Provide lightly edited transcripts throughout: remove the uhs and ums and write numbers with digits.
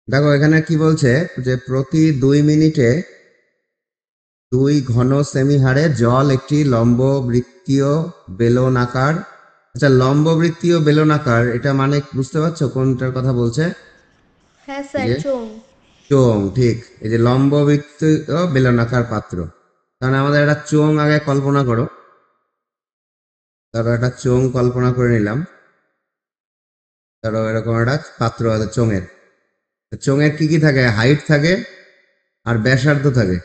দেখো এখানে কি বলছে যে প্রতি 2 মিনিটে 2 ঘন সেমি হারে জল একটি লম্ববৃত্তীয় বেলনাকার। আচ্ছা, লম্ববৃত্তীয় বেলনাকার এটা মানে বুঝতে পারছো কোনটার কথা বলছে? হ্যাঁ এই স্যার, যে চোং। চোঙ, ঠিক। এই যে লম্ববৃত্তীয় বেলনাকার পাত্র, তাহলে আমাদের একটা চোঙ আগে কল্পনা করো। ধরো একটা চোঙ কল্পনা করে নিলাম। ধরো এরকম একটা পাত্র আছে চোঙের। চোঙের কি কি থাকে? হাইট থাকে আর ব্যাসার্ধ থাকে।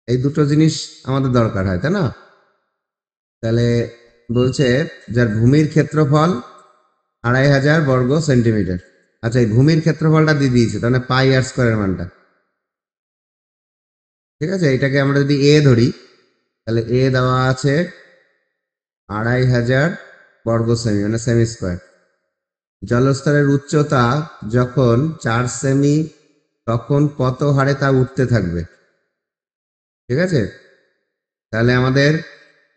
এই দুটো জিনিস আমাদের দরকার হয়, তাই না? তাহলে বলছে যার ভূমির ক্ষেত্রফল 2500 বর্গ সেন্টিমিটার। আচ্ছা, এই ভূমির ক্ষেত্রফলটা দিয়ে দিয়েছে, তাহলে পাই আর স্কোয়ারের মানটা। ঠিক আছে, এটাকে আমরা যদি এ ধরি, তাহলে এ দেওয়া আছে 2500 বর্গ সেমি মানে সেমি স্কোয়ার। জলস্তরের উচ্চতা যখন 4 সেমি, তখন কত হারে তা উঠতে থাকবে? ঠিক আছে, তাহলে আমাদের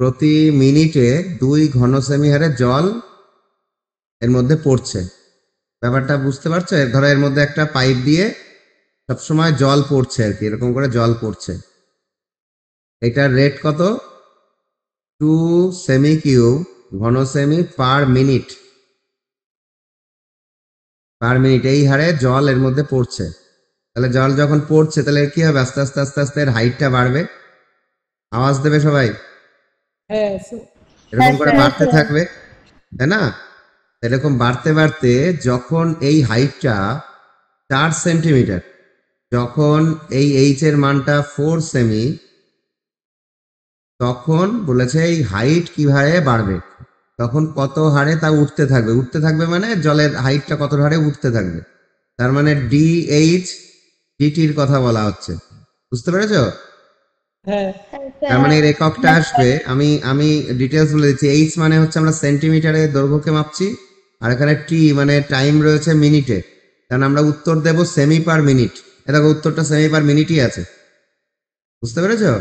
প্রতি মিনিটে 2 ঘন সেমি হারে জল এর মধ্যে পড়ছে। ব্যাপারটা বুঝতে পারছো? ধরো এর মধ্যে একটা পাইপ দিয়ে সবসময় জল পড়ছে আর কি, এরকম করে জল পড়ছে। এটার রেট কত? 2 সেমি কিউব ঘন সেমি পার মিনিট এই হারে জল এর মধ্যে পড়ছে। তাহলে জল যখন পড়ছে তাহলে কি হবে? আস্তে আস্তে আস্তে আস্তে এর হাইটটা বাড়বে। আওয়াজ দেবে সবাই। হ্যাঁ এরকম করে বাড়তে থাকবে, তাই না? এরকম বাড়তে বাড়তে যখন এই হাইটটা 4 সেন্টিমিটার, যখন এই এইচ এর মানটা 4 সেমি, তখন বলেছে এই হাইট কিভাবে বাড়বে, তখন কত হারে তা উঠতে থাকবে। উঠতে থাকবে মানে জলের হাইটটা কত হারে উঠতে থাকবে, তার মানে DH DTর কথা বলা হচ্ছে। বুঝতে পেরেছো? হ্যাঁ হ্যাঁ তার স্যার। মানে এর এককটা আসবে, আমি আমি ডিটেলস বলে দিচ্ছি। এইচ মানে হচ্ছে আমরা সেন্টিমিটারে দৈর্ঘ্যকে মাপছি, আর এখানে টি মানে টাইম রয়েছে মিনিটে, কারণ আমরা উত্তর দেব সেমি পার মিনিট। এ দেখো উত্তরটা সেমি পার মিনিটই আছে। বুঝতে পেরেছো?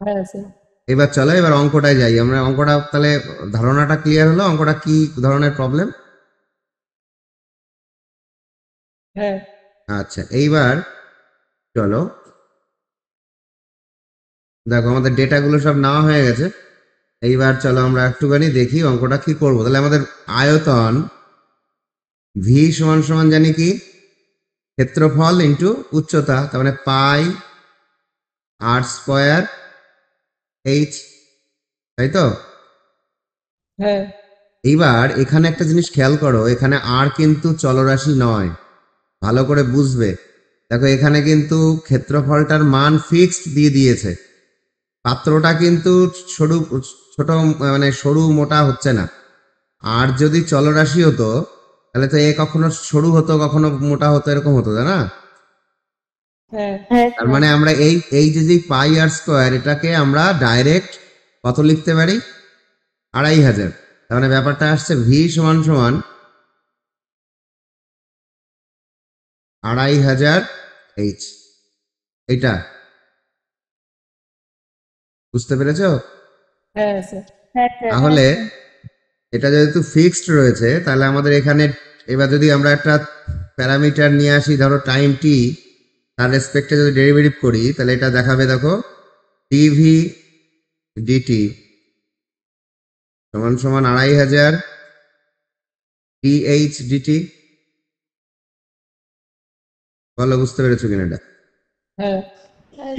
হ্যাঁ স্যার। এবার চলো এবার অঙ্কটায় যাই আমরা। অঙ্কটা তাহলে ধারণাটা ক্লিয়ার হলো, অঙ্কটা কি ধরনের প্রবলেম। হ্যাঁ আচ্ছা, এইবার চলো দেখো আমাদের ডেটাগুলো সব নেওয়া হয়ে গেছে। এইবার চলো আমরা একটুখানি দেখি অঙ্কটা কি করব। তাহলে আমাদের আয়তন ভি সমান সমান জানি কি? ক্ষেত্রফল ইন্টু উচ্চতা, তার মানে পাই আর স্কোয়ার এইচ, তাই তো? হ্যাঁ এইবার এখানে একটা জিনিস খেয়াল করো, এখানে আর কিন্তু চলরাশি নয়, ভালো করে বুঝবে। দেখো এখানে কিন্তু ক্ষেত্রফলটার মান ফিক্সড দিয়ে দিয়েছে। পাত্রটা কিন্তু সরু, ছোট মানে সরু মোটা হচ্ছে না। আর যদি চলরাশি হতো তাহলে তো এ কখনো সরু হতো কখনো মোটা হতো, এরকম হতো, তাই না? হ্যাঁ তার মানে আমরা এই এই যে পাই আর স্কোয়ার, এটাকে আমরা ডাইরেক্ট কত লিখতে পারি? 2500। তার মানে ব্যাপারটা আসছে ভি সমান সমান 2500 এইচ। এটা বুঝতে পেরেছো? হ্যাঁ স্যার। তাহলে এটা যেহেতু ফিক্সড রয়েছে, তাহলে আমাদের এখানে এবার যদি আমরা একটা প্যারামিটার নিয়ে আসি, ধরো টাইম টি, তার রেসপেক্টে যদি ডেরিভেটিভ করি, তাহলে এটা দেখাবে দেখো ডিভি ডিটি সমান সমান 2500 ডিএইচ ডিটি। বলো বুঝতে পেরেছো কিনা এটা? হ্যাঁ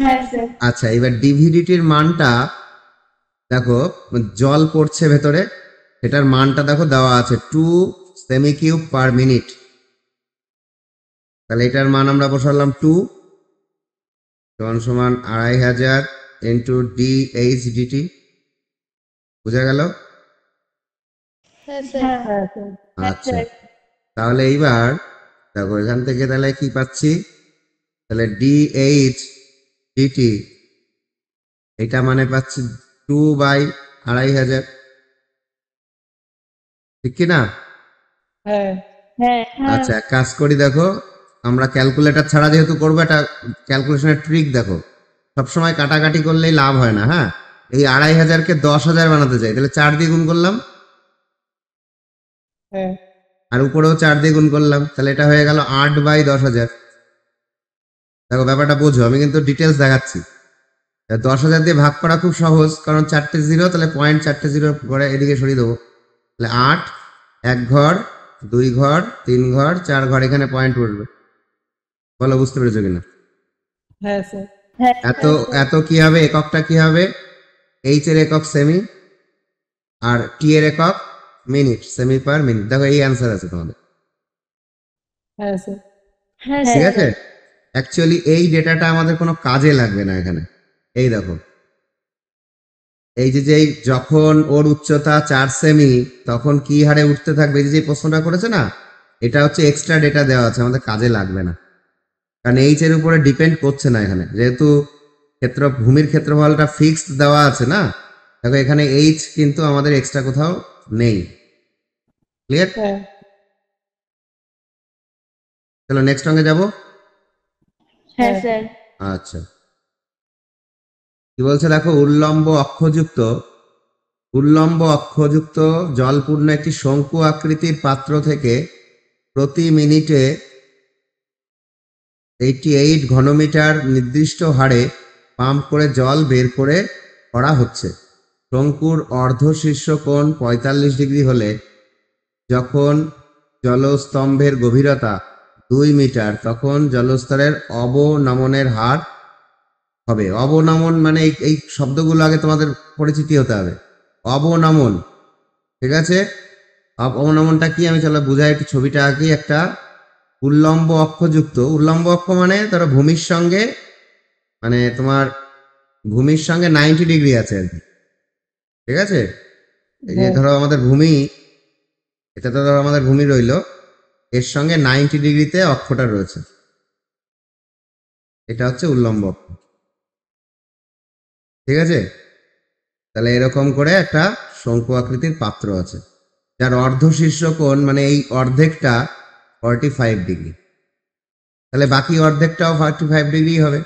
হ্যাঁ স্যার। আচ্ছা, এবার ডিভিডিটির মানটা দেখো, জল পড়ছে ভেতরে, সেটার মানটা দেখো দেওয়া আছে 2 সেমি কিউব পার মিনিট। তাহলে এটার মান আমরা বসালাম 2 সমান সমান 2500 ইন্টু DH/DT। বুঝা গেল? হ্যাঁ স্যার। হ্যাঁ স্যার। আচ্ছা, তাহলে এইবার দেখো এখান থেকে তাহলে কি পাচ্ছি? তাহলে DH/DT এটা মানে পাচ্ছি 2/2500। ঠিক কি না? হ্যাঁ আচ্ছা, এক কাজ করি, দেখো আমরা ক্যালকুলেটর ছাড়া যেহেতু করবো, এটা ক্যালকুলেশনের ট্রিক দেখো। সবসময় কাটাকাটি করলেই লাভ হয় না, হ্যাঁ। এই 2500কে 10,000 বানাতে চাই, তাহলে 4 দিয়ে গুণ করলাম। হ্যাঁ আর উপরেও 4 দিয়ে গুণ করলাম, তাহলে এটা হয়ে গেল 8/10,000। দেখো ব্যাপারটা বোঝো, আমি কিন্তু ডিটেলস দেখাচ্ছি। 10,000 দিয়ে ভাগ করা খুব সহজ, কারণ 4টে জিরো, তাহলে পয়েন্ট 4টে জিরো করে এদিকে সরিয়ে দেবো। তাহলে 8, 1 ঘর, 2 ঘর, 3 ঘর, 4 ঘর, এখানে পয়েন্ট উঠবে। বলো বুঝতে পেরেছো কিনা? হ্যাঁ স্যার। এত এত কি হবে, এককটা কি হবে? এইচ এর একক সেমি, আর টি এর একক মিনিট, সেমি পার মিনিট। দেখো এই অ্যান্সার আছে তোমাদের, হ্যাঁ স্যার। ঠিক আছে? অ্যাকচুয়ালি এই ডেটাটা আমাদের কোনো কাজে লাগবে না এখানে। এই দেখো, এই যে যখন ওর উচ্চতা 4 সেমি, তখন কি হারে উঠতে থাকবে, এই যে প্রশ্নটা করেছে না, এটা হচ্ছে এক্সট্রা ডেটা দেওয়া আছে, আমাদের কাজে লাগবে না, কারণ এইচ এর উপরে ডিপেন্ড করছে না এখানে, যেহেতু ভূমির ক্ষেত্রফলটা ফিক্সড দেওয়া আছে না। দেখো এখানে এইচ কিন্তু আমাদের এক্সট্রা কোথাও নেই। ক্লিয়ার? হ্যাঁ। চলো নেক্সট অঙ্কে যাবো। হ্যাঁ স্যার। আচ্ছা, কি বলছে দেখো, উল্লম্ব অক্ষযুক্ত জলপূর্ণ একটি শঙ্কু আকৃতির পাত্র থেকে প্রতি মিনিটে 88 ঘনমিটার নির্দিষ্ট হারে পাম্প করে জল বের করা হচ্ছে। শঙ্কুর অর্ধশীর্ষ কোণ 45 ডিগ্রি হলে যখন জলস্তম্ভের গভীরতা 2 মিটার, তখন জলস্তরের অবনমনের হার হবে। অবনমন মানে এই শব্দগুলো আগে তোমাদের পরিচিতি হতে হবে। অবনমন, ঠিক আছে? অবনমনটা কি আমি চলো বুঝাই, একটু ছবিটা আঁকি। একটা উল্লম্ব অক্ষযুক্ত, উল্লম্ব অক্ষ মানে ধরো ভূমির সঙ্গে, মানে তোমার ভূমির সঙ্গে 90 ডিগ্রি আছে আর কি, ঠিক আছে? এই যে ধরো আমাদের ভূমি, এটা তো ধরো আমাদের ভূমি রইলো, এর সঙ্গে 90 ডিগ্রিতে অক্ষটা রয়েছে, এটা হচ্ছে উল্লম্ব অক্ষ, ঠিক আছে? তাহলে এরকম করে একটা শঙ্কু আকৃতির পাত্র আছে, যার অর্ধশীর্ষ কোণ মানে এই অর্ধেকটা 45 ডিগ্রি, তাহলে বাকি অর্ধেকটাও 45 ডিগ্রি হবে,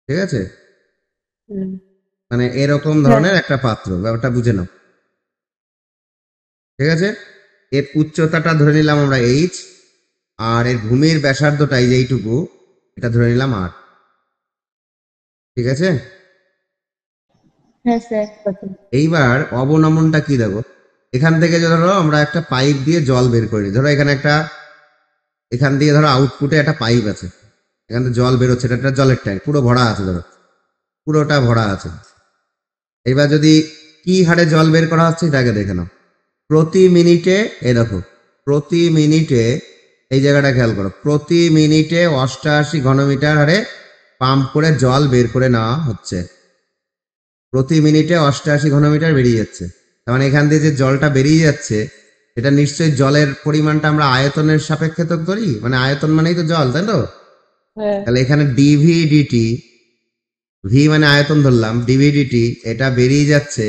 ঠিক আছে? মানে এরকম ধরনের একটা পাত্র, ব্যাপারটা বুঝে নাও, ঠিক আছে? এর উচ্চতাটা ধরে নিলাম আমরা এইচ, আর এর ভূমির ব্যাসার্ধটা এই যে এইটুকু, এটা ধরে নিলাম আর, ঠিক আছে? হ্যাঁ স্যার। এইবার অবনমনটা কি দেখো, এখান থেকে ধরো আমরা একটা পাইপ দিয়ে জল বের করি, ধরো এখান দিয়ে ধরো আউটপুটে একটা পাইপ আছে, এখান থেকে জল বেরোচ্ছে, এটা একটা জলের ট্যাঙ্ক, পুরো ভরা আছে, ধরো পুরোটা ভরা আছে। এবার যদি কি হারে জল বের করা হচ্ছে এটাকে দেখে নাও। প্রতি মিনিটে, এই দেখো, প্রতি মিনিটে, এই জায়গাটা খেয়াল করো, প্রতি মিনিটে 88 ঘনমিটার হারে পাম্প করে জল বের করে নেওয়া হচ্ছে। প্রতি মিনিটে 88 ঘনমিটার বেরিয়ে যাচ্ছে, তার মানে এখান দিয়ে যে জলটা বেরিয়ে যাচ্ছে, এটা নিশ্চয়ই জলের পরিমাণটা আমরা আয়তনের সাপেক্ষে তো ধরি, মানে আয়তন মানেই তো জল, তাই তো? তাহলে এখানে ডিভি ডিটি, ভি মানে আয়তন ধরলাম, ডিভি ডিটি, এটা বেরিয়ে যাচ্ছে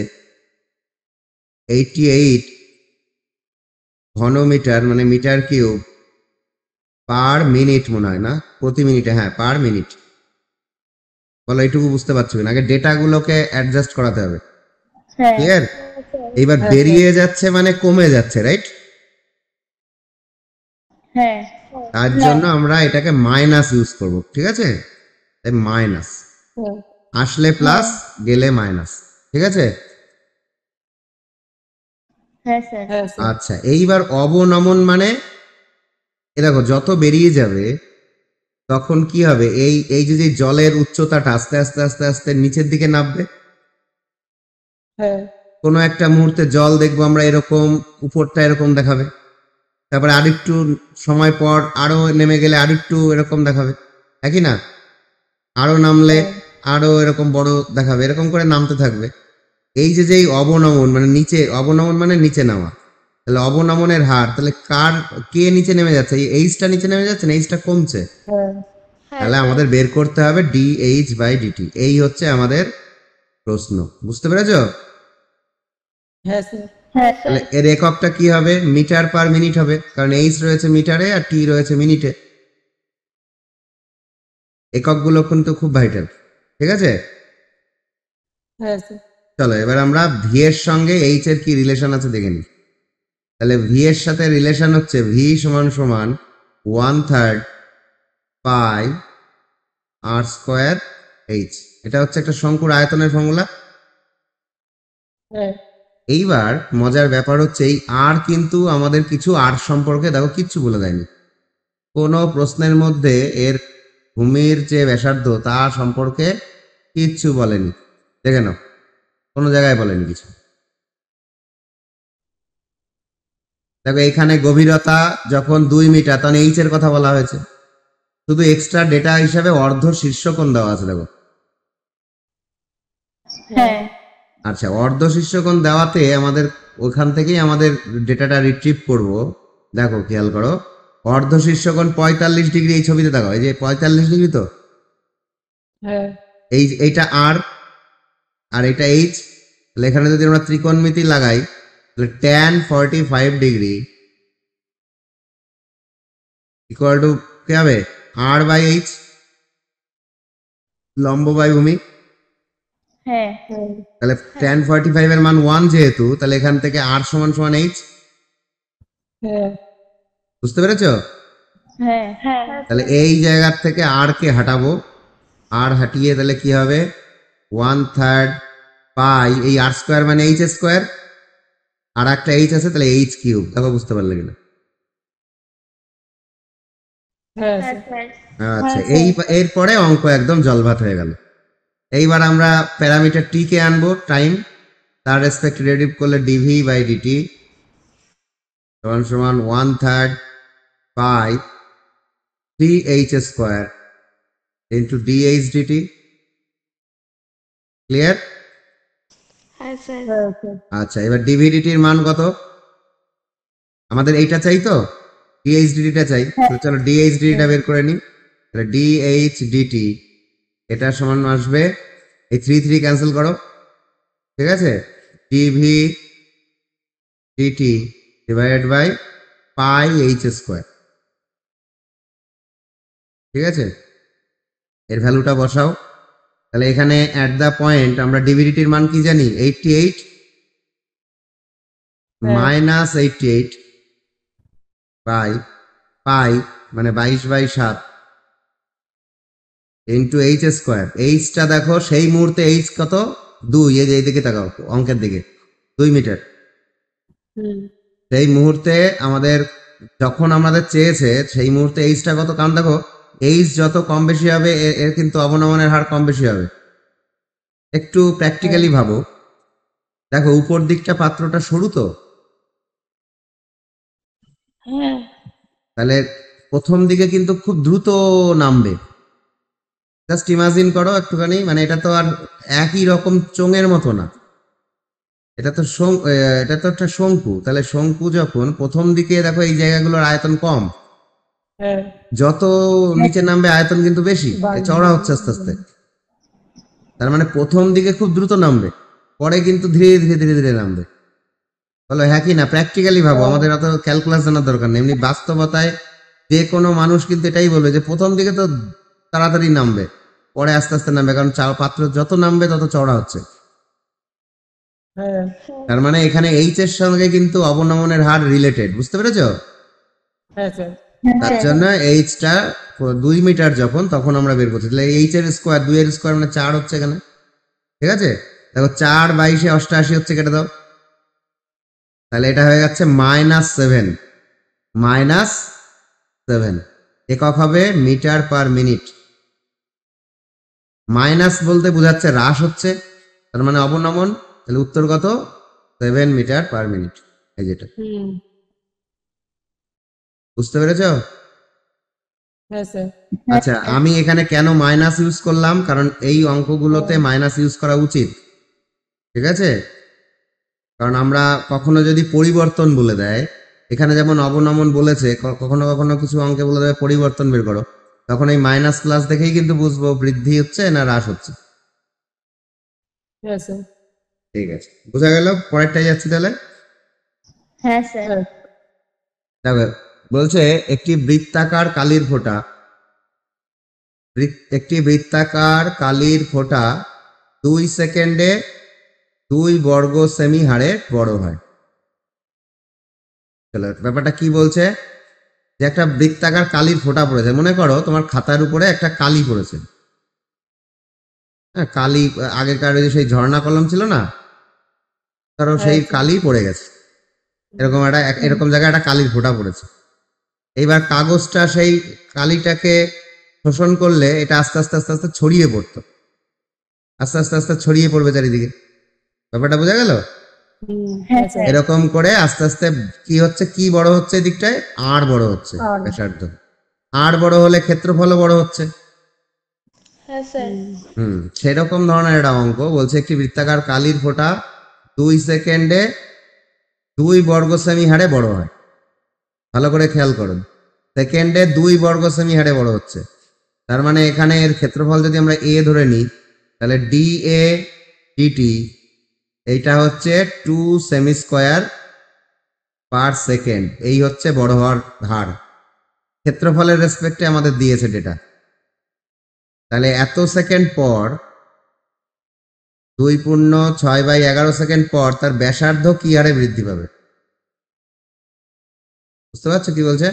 88 ঘনমিটার মানে মিটার কিউব পার মিনিট, মনে হয় না প্রতি মিনিটে, হ্যাঁ পার মিনিট। বলো এইটুকু বুঝতে পারছো না? আগে ডেটাগুলোকে অ্যাডজাস্ট করাতে হবে, হ্যাঁ ক্লিয়ার? এইবার বেরিয়ে যাচ্ছে মানে কমে যাচ্ছে, রাইট? হ্যাঁ তার জন্য আমরা এটাকে মাইনাস ইউজ করব, ঠিক আছে? তাই মাইনাস আসলে প্লাস, গেলে মাইনাস, ঠিক আছে? হ্যাঁ স্যার। আচ্ছা, এইবার অবনমন মানে এ দেখো, যত বেরিয়ে যাবে তখন কি হবে, এই এই যে জলের উচ্চতাটা আস্তে আস্তে আস্তে আস্তে নিচের দিকে নামবে। কোনো একটা মুহূর্তে জল দেখবো আমরা এরকম, উপরটা এরকম দেখাবে, তারপরে আরেকটু সময় পর আরো নেমে গেলে আরেকটু এরকম দেখাবে, একই না? আরো নামলে আরো এরকম বড় দেখাবে, এরকম করে নামতে থাকবে। এই যে অবনমন মানে নিচে, অবনমন মানে নিচে নামা, তাহলে অবনমনের হার, তাহলে কে নিচে নেমে যাচ্ছে? এই এইচটা নিচে নেমে যাচ্ছে না, এইচটা কমছে, তাহলে আমাদের বের করতে হবে ডিএইচ বাই ডিটি। এই হচ্ছে আমাদের প্রশ্ন, বুঝতে পেরেছো? তাহলে এর এককটা কি হবে? মিটার পার মিনিট হবে, কারণ এইচ রয়েছে মিটারে আর টি রয়েছে মিনিটে। এককগুলো কিন্তু খুব ভাইটাল, ঠিক আছে? চলো এবার আমরা ভি এর সঙ্গে এইচ এর কি রিলেশন আছে দেখে নিই। তাহলে ভি এর সাথে রিলেশন হচ্ছে ভি সমান সমান 1/3 পাই আর স্কোয়ার এইচ। এটা হচ্ছে একটা শঙ্কুর আয়তনের ফর্মুলা। হ্যাঁ এইবার মজার ব্যাপার হচ্ছে এই আর কিন্তু আমাদের কিছু আর সম্পর্কে দেখো কিচ্ছু বলে দেয়নি। কোনো প্রশ্নের মধ্যে এর ভূমির যে ব্যাসার্ধ তা সম্পর্কে কিচ্ছু বলেনি। দেখে নাও, কোনো জায়গায় বলেনি কিছু। দেখো এখানে গভীরতা যখন 2 মিটার তখন এইচ এর কথা বলা হয়েছে। শুধু এক্সট্রা ডেটা হিসাবে অর্ধ শীর্ষকোণ দেওয়া আছে দেখো। হ্যাঁ আচ্ছা, অর্ধ শীর্ষকোণ দেওয়াতে আমাদের ওখান থেকেই আমাদের ডেটাটা রিট্রিভ করব। দেখো খেয়াল করো, অর্ধ শীর্ষকোণ 45 ডিগ্রি, এই ছবিতে দেখো, এই যে 45 ডিগ্রি, তো হ্যাঁ এইটা আর আর এটা এইচ। তাহলে এখানে যদি আমরা ত্রিকোণমিতি লাগাই তাহলে tan 45 ডিগ্রি ইকুয়াল টু কি হবে, আর বাই এইচ, লম্ব বাই ভূমি। হ্যাঁ তাহলে tan 45 এর মান 1 যেহেতু, তাহলে এখান থেকে আর সমান সমান এইচ। হ্যাঁ বুঝতে পেরেছো? হ্যাঁ হ্যাঁ তাহলে এই জায়গার থেকে আর কে হাঁটাবো, আর হাঁটিয়ে তাহলে কি হবে 1/3 পাই এই আর স্কোয়ার মানে এইচ স্কোয়ার, আর একটা এইচ আছে তাহলে এইচ কিউব। দেখো বুঝতে পারলে কিনা? হ্যাঁ হ্যাঁ স্যার স্যার আচ্ছা, এরপরে অঙ্ক একদম জলভাত হয়ে গেল। এইবার আমরা প্যারামিটার টি কে আনবো, টাইম, তার রেসপেক্ট ডেরিভ করলে ডিভি বাই ডিটি সমান সমান 1/3 pi 3h square into dh dt. Clear? হ্যাঁ স্যার হ্যাঁ স্যার আচ্ছা, এবার ডিভিডিটির মান কত? আমাদের এইটা চাই, তো ডিএইচডিটিটা চাই। তো চলো ডিএইচডিটিটা বের করে নিই। তাহলে ডিএইচডিটি এটা সমান আসবে, এই 3 ক্যান্সেল করো, ঠিক আছে, dV dt divided by pi h square. ঠিক আছে, এর ভ্যালুটা বসাও। তাহলে এখানে অ্যাট দ্য পয়েন্ট আমরা ডিভিডিটির মান কি জানি, 88 মাইনাস 88 বাই পাই মানে 22/7 ইন্টু এইচ স্কোয়ার। এইচটা দেখো সেই মুহূর্তে এইচ কত, 2, এই যে এইদিকে তাকাও অঙ্কের দিকে, 2 মিটার। হুম সেই মুহূর্তে আমাদের যখন আমাদের চেয়েছে সেই মুহূর্তে এইচটা কত, কারণ দেখো এইচ যত কম বেশি হবে এর কিন্তু অবনমনের হার কম বেশি হবে। একটু প্র্যাকটিক্যালি ভাবো, দেখো উপর দিকটা পাত্রটা সরু, তো হ্যাঁ তাহলে প্রথম দিকে কিন্তু খুব দ্রুত নামবে। জাস্ট ইমাজিন করো একটুখানি, মানে এটা তো আর একই রকম চোঙের মতো না, এটা তো এটা তো একটা শঙ্কু। তাহলে শঙ্কু যখন প্রথম দিকে দেখো এই জায়গাগুলোর আয়তন কম, হ্যাঁ যত নিচে নামবে আয়তন কিন্তু বেশি, বাড়বে। চওড়া হচ্ছে আস্তে আস্তে। তার মানে প্রথম দিকে খুব দ্রুত নামবে, পরে কিন্তু ধীরে ধীরে ধীরে ধীরে নামবে। বলো হ্যাঁ কি না? প্র্যাকটিক্যালি ভাবো, আমাদের অত ক্যালকুলাস জানার দরকার নেই। এমনি বাস্তবতায় যে কোনো মানুষ কিন্তু এটাই বলবে যে প্রথম দিকে তো তাড়াতাড়ি নামবে, পরে আস্তে আস্তে নামবে, কারণ পাত্র যত নামবে তত চওড়া হচ্ছে। হ্যাঁ তার মানে এখানে এইচ এর সঙ্গে কিন্তু অবনমনের হার রিলেটেড, বুঝতে পেরেছো? হ্যাঁ স্যার তার জন্য এইচটা 2 মিটার যখন, তখন আমরা বের করছি। তাহলে এইচ এর স্কোয়ার, 2 এর স্কোয়ার মানে 4 হচ্ছে এখানে। ঠিক আছে, দেখো 4 22 88 হচ্ছে, কেটে দাও। তাহলে এটা হয়ে যাচ্ছে -7, -7 একক হবে মিটার পার মিনিট। মাইনাস বলতে বোঝাচ্ছে হ্রাস হচ্ছে, তার মানে অবনমন। তাহলে উত্তর কত, 7 মিটার পার মিনিট, এই যেটা। হুম বুঝতে পেরেছো? হ্যাঁ স্যার আচ্ছা, আমি এখানে কেন মাইনাস ইউজ করলাম, কারণ এই অঙ্কগুলোতে মাইনাস ইউজ করা উচিত। ঠিক আছে, কারণ আমরা কখনো যদি পরিবর্তন বলে দেয়, এখানে যেমন অবনমন বলেছে, কখনো কখনো কিছু অঙ্কে বলে দেবে পরিবর্তন বের করো, তখন এই মাইনাস প্লাস দেখেই কিন্তু বুঝবো বৃদ্ধি হচ্ছে না হ্রাস হচ্ছে। হ্যাঁ স্যার ঠিক আছে, বোঝা গেল? পরেরটাই যাচ্ছি তাহলে। হ্যাঁ স্যার হ্যাঁ দেখো বলছে একটি বৃত্তাকার কালির ফোঁটা, একটি বৃত্তাকার কালির ফোঁটা 2 সেকেন্ডে 2 বর্গ সেমি হারে বড় হয়। চলো ব্যাপারটা কি বলছে, যে একটা বৃত্তাকার কালির ফোঁটা পড়েছে, মনে করো তোমার খাতার উপরে একটা কালি পড়েছে। হ্যাঁ, কালি আগেকার ওই যে সেই ঝর্ণা কলম ছিল না, ধরো হ্যাঁ সেই স্যার কালি পড়ে গেছে, এরকম জায়গায় একটা কালির ফোঁটা পড়েছে। এইবার কাগজটা সেই কালিটাকে শোষণ করলে এটা আস্তে আস্তে আস্তে আস্তে ছড়িয়ে পড়তো, আস্তে আস্তে আস্তে ছড়িয়ে পড়বে চারিদিকে। ব্যাপারটা বোঝা গেল? হ্যাঁ স্যার এরকম করে আস্তে আস্তে কি হচ্ছে, কি বড় হচ্ছে এই দিকটায়, আর বড় হচ্ছে আর ব্যাসার্ধ। আর বড় হলে ক্ষেত্রফলও বড় হচ্ছে। হ্যাঁ স্যার সেরকম ধরনের একটা অঙ্ক বলছে, একটি বৃত্তাকার কালির ফোঁটা 2 সেকেন্ডে 2 বর্গ সেমি হারে বড় হয়। ভালো করে খেয়াল করুন, সেকেন্ডে 2 বর্গ সেমি হারে বড় হচ্ছে। তার মানে এখানে এর ক্ষেত্রফল যদি আমরা এ ধরে নিই, তাহলে ডি এ ডিটি এইটা হচ্ছে 2 সেমি স্কোয়ার পার সেকেন্ড। এই হচ্ছে বড় হওয়ার হার, ক্ষেত্রফলের রেসপেক্টে আমাদের দিয়েছে ডেটা। তাহলে এত সেকেন্ড পর 2 × 6/11 সেকেন্ড পর তার ব্যাসার্ধ কি হারে বৃদ্ধি পাবে? বুঝতে পারছো কি বলছে?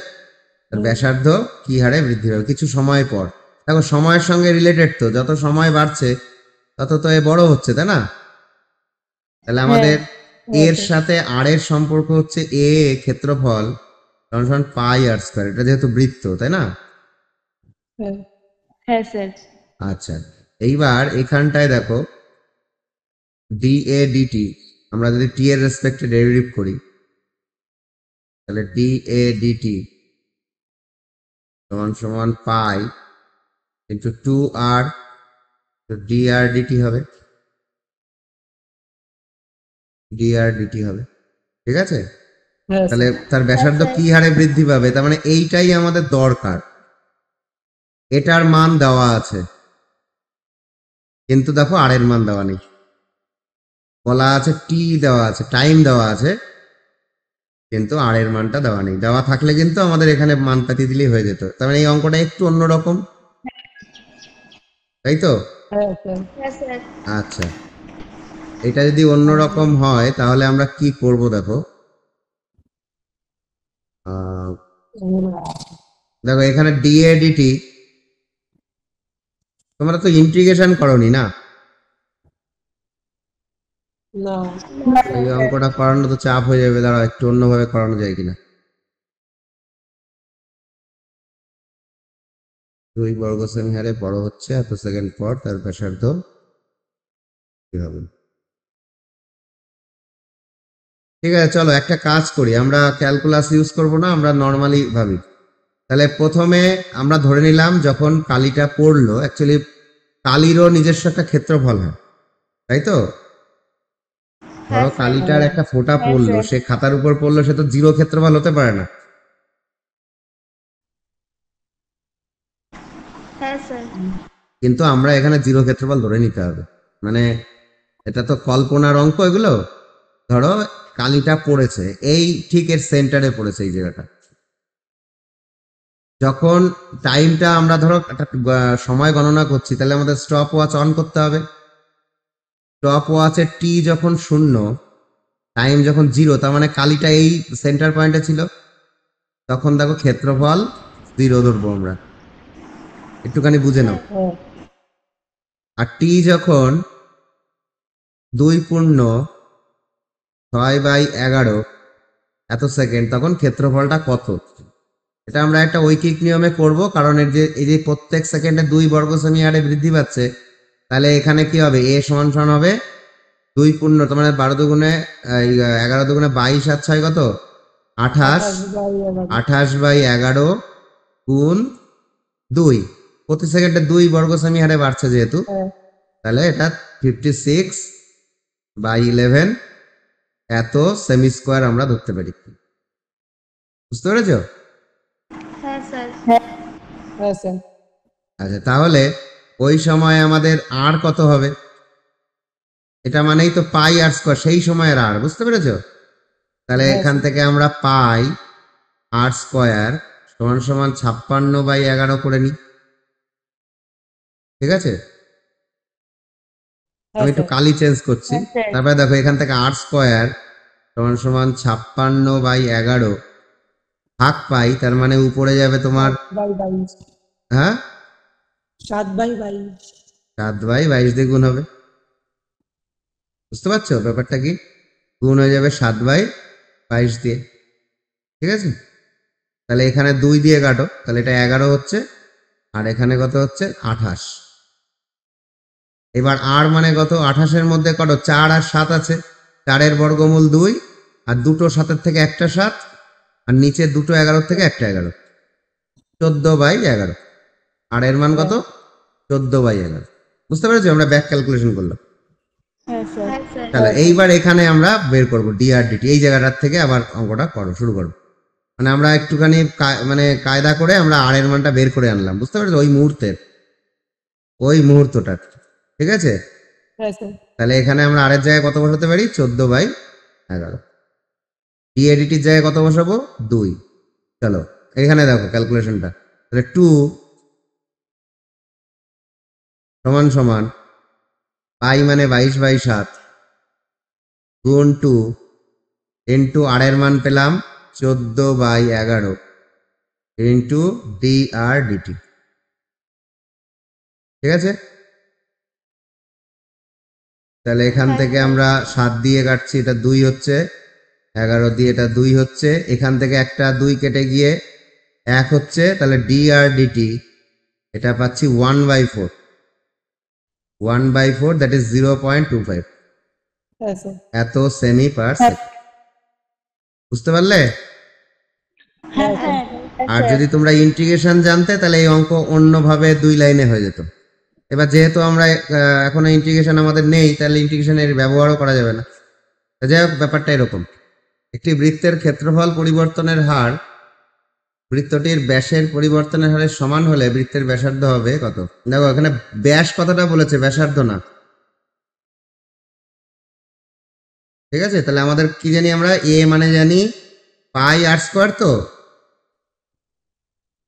তার ব্যাসার্ধ কি হারে বৃদ্ধি পাবে কিছু সময় পর। দেখো সময়ের সঙ্গে রিলেটেড, তো যত সময় বাড়ছে তত তো এ বড় হচ্ছে, তাই না? তাহলে আমাদের এর সাথে আর এর সম্পর্ক হচ্ছে এ ক্ষেত্রফল সমান পাই আর স্কয়ার, এটা যেহেতু বৃত্ত, তাই না? হ্যাঁ স্যার আচ্ছা, এইবার এখানটায় দেখো ডি এ ডিটি, আমরা যদি টি এর রেসপেক্টে ডেরিভেটিভ করি, তাহলে ডি এ ডিটি সমান সমান পাই ইন্টু 2r, ডি আর ডিটি হবে, dr dt হবে। ঠিক আছে, হ্যাঁ তাহলে স্যার তার ব্যাসার্ধ কি হারে বৃদ্ধি পাবে, তার মানে এইটাই আমাদের দরকার। এটার মান দেওয়া আছে, কিন্তু দেখো আর এর মান দেওয়া নেই, বলা আছে টি দেওয়া আছে, টাইম দেওয়া আছে, কিন্তু আর এর মানটা দেওয়া নেই। দেওয়া থাকলে কিন্তু আমাদের এখানে মান পাতিয়ে দিলেই হয়ে যেত। তার মানে এই অঙ্কটা একটু অন্যরকম, তাই তো? হ্যাঁ স্যার হ্যাঁ স্যার আচ্ছা, এটা যদি অন্যরকম হয় তাহলে আমরা কি করব দেখো। দেখো এখানে ডিএডিটি, তোমরা তো ইন্টিগ্রেশন করনি না? না এই অঙ্কটা করানো তো চাপ হয়ে যাবে, দাঁড়াও একটু অন্যভাবে করানো যায় কিনা। 2 বর্গ সেমি হারে বড় হচ্ছে এত সেকেন্ড পর তার ব্যাসার্ধ কি হবে। ঠিক আছে, চলো একটা কাজ করি, আমরা ক্যালকুলাস ইউজ করব না, আমরা নর্মালি ভাবি। তাহলে প্রথমে আমরা ধরে নিলাম যখন কালিটা পড়লো, অ্যাকচুয়ালি কালিরও নিজস্ব একটা ক্ষেত্রফল হয়, তাই তো? ধরো কালিটার একটা ফোঁটা পড়লো, সে খাতার উপর পড়লো, সে তো 0 ক্ষেত্রফল হতে পারে না। হ্যাঁ স্যার কিন্তু আমরা এখানে 0 ক্ষেত্রফল ধরে নিতে হবে, মানে এটা তো কল্পনার অঙ্ক এগুলো। ধরো কালিটা পড়েছে এই ঠিক এর সেন্টারে পড়েছে এই জায়গাটা। যখন টাইমটা আমরা ধরো একটা সময় গণনা করছি, তাহলে আমাদের স্টপ ওয়াচ অন করতে হবে। স্টপ ওয়াচের টি যখন 0, টাইম যখন 0, তার মানে কালিটা এই সেন্টার পয়েন্টে ছিল। তখন দেখো ক্ষেত্রফল 0 ধরবো আমরা, একটুখানি বুঝে নাও। হ্যাঁ আর টি যখন 2 × 6/11 এত সেকেন্ড, তখন ক্ষেত্রফলটা কত, এটা আমরা একটা ঐকিক নিয়মে করব। কারণ এই যে প্রত্যেক সেকেন্ডে 2 বর্গ সেমি হারে বৃদ্ধি পাচ্ছে, তাহলে এখানে কি হবে, এ সমান সমান হবে 2 তার মানে 12 দুগুণে 11 দুগুণে 22 আর 6 কত 28, 28/11 গুণ 2, প্রতি সেকেন্ডে 2 বর্গ সেমি হারে বাড়ছে যেহেতু, তাহলে এটা 56/11 এত সেমি স্কোয়ার আমরা ধরতে পারি। বুঝতে পেরেছো? হ্যাঁ স্যার হ্যাঁ স্যার আচ্ছা, তাহলে ওই সময় আমাদের আর কত হবে, এটা মানেই তো পাই আর স্কোয়ার, সেই সময়ের আর। বুঝতে পেরেছো? তাহলে এখান থেকে আমরা পাই আর স্কোয়ার সমান সমান 56/11 করে নিই। ঠিক আছে, আমি একটু কালি চেঞ্জ করছি। তারপরে দেখো এখান থেকে আর স্কোয়ার সমান সমান 56/11 ভাগ পাই, তার মানে উপরে যাবে তোমার 7/22 হ্যাঁ 7/22 7/22 দিয়ে গুণ হবে। বুঝতে পারছো ব্যাপারটা কি? গুণ হয়ে যাবে 7/22 দিয়ে। ঠিক আছে, তাহলে এখানে 2 দিয়ে কাটো, তাহলে এটা 11 হচ্ছে, আর এখানে কত হচ্ছে 28। এবার আর মানে কত, 28-এর মধ্যে কত 4 আর 7 আছে, 4-এর বর্গমূল 2, আর দুটো 7-এর থেকে একটা 7, আর নিচে দুটো 11 থেকে একটা 11, 14/11। আর এর মান কত 14/11। বুঝতে পেরেছো? আমরা ব্যাক ক্যালকুলেশন করলাম। হ্যাঁ স্যার। হ্যাঁ স্যার। তাহলে এইবার এখানে আমরা বের করব ডিআরডিটি, এই জায়গাটার থেকে আবার অঙ্কটা শুরু করবো। মানে আমরা একটুখানি মানে কায়দা করে আমরা আর এর মানটা বের করে আনলাম। বুঝতে পেরেছো? ওই মুহূর্তটা। ঠিক আছে, হ্যাঁ স্যার তাহলে এখানে আমরা আর এর জায়গায় কত বসাতে পারি 14/11। ডিএডিটির জায়গায় কত বসাবো 2। চলো এখানে দেখো ক্যালকুলেশনটা, তাহলে 2 সমান সমান পাই মানে 22/7 গুণ 2 ইন্টু আর এর মান পেলাম 14/11 ইন্টু ডিআরডিটি। ঠিক আছে, তাহলে এখান থেকে আমরা 7 দিয়ে কাটছি, এটা 2 হচ্ছে, 11 দিয়ে এটা 2 হচ্ছে, এখান থেকে একটা 2 কেটে গিয়ে 1 হচ্ছে, তাহলে ডিআরডিটি এটা পাচ্ছি 1/4, 1/4 দ্যাট ইজ 0.25 হ্যাঁ স্যার এত সেমি পার সেকেন্ড। বুঝতে পারলে? হ্যাঁ স্যার। আর যদি তোমরা ইন্টিগ্রেশন জানতে তাহলে এই অঙ্ক অন্যভাবে 2 লাইনে হয়ে যেত। এবার যেহেতু আমরা এখনো ইন্টিগ্রেশন আমাদের নেই, তাহলে ইন্টিগ্রেশনের ব্যবহারও করা যাবে না। যাই হোক, ব্যাপারটা এরকম, একটি বৃত্তের ক্ষেত্রফল পরিবর্তনের হার বৃত্তটির ব্যাসের পরিবর্তনের হারের সমান হলে বৃত্তের ব্যাসার্ধ হবে কত। দেখো এখানে ব্যাস কথাটা বলেছে, ব্যাসার্ধ না। ঠিক আছে, তাহলে আমাদের কি জানি, আমরা এ মানে জানি πr², তো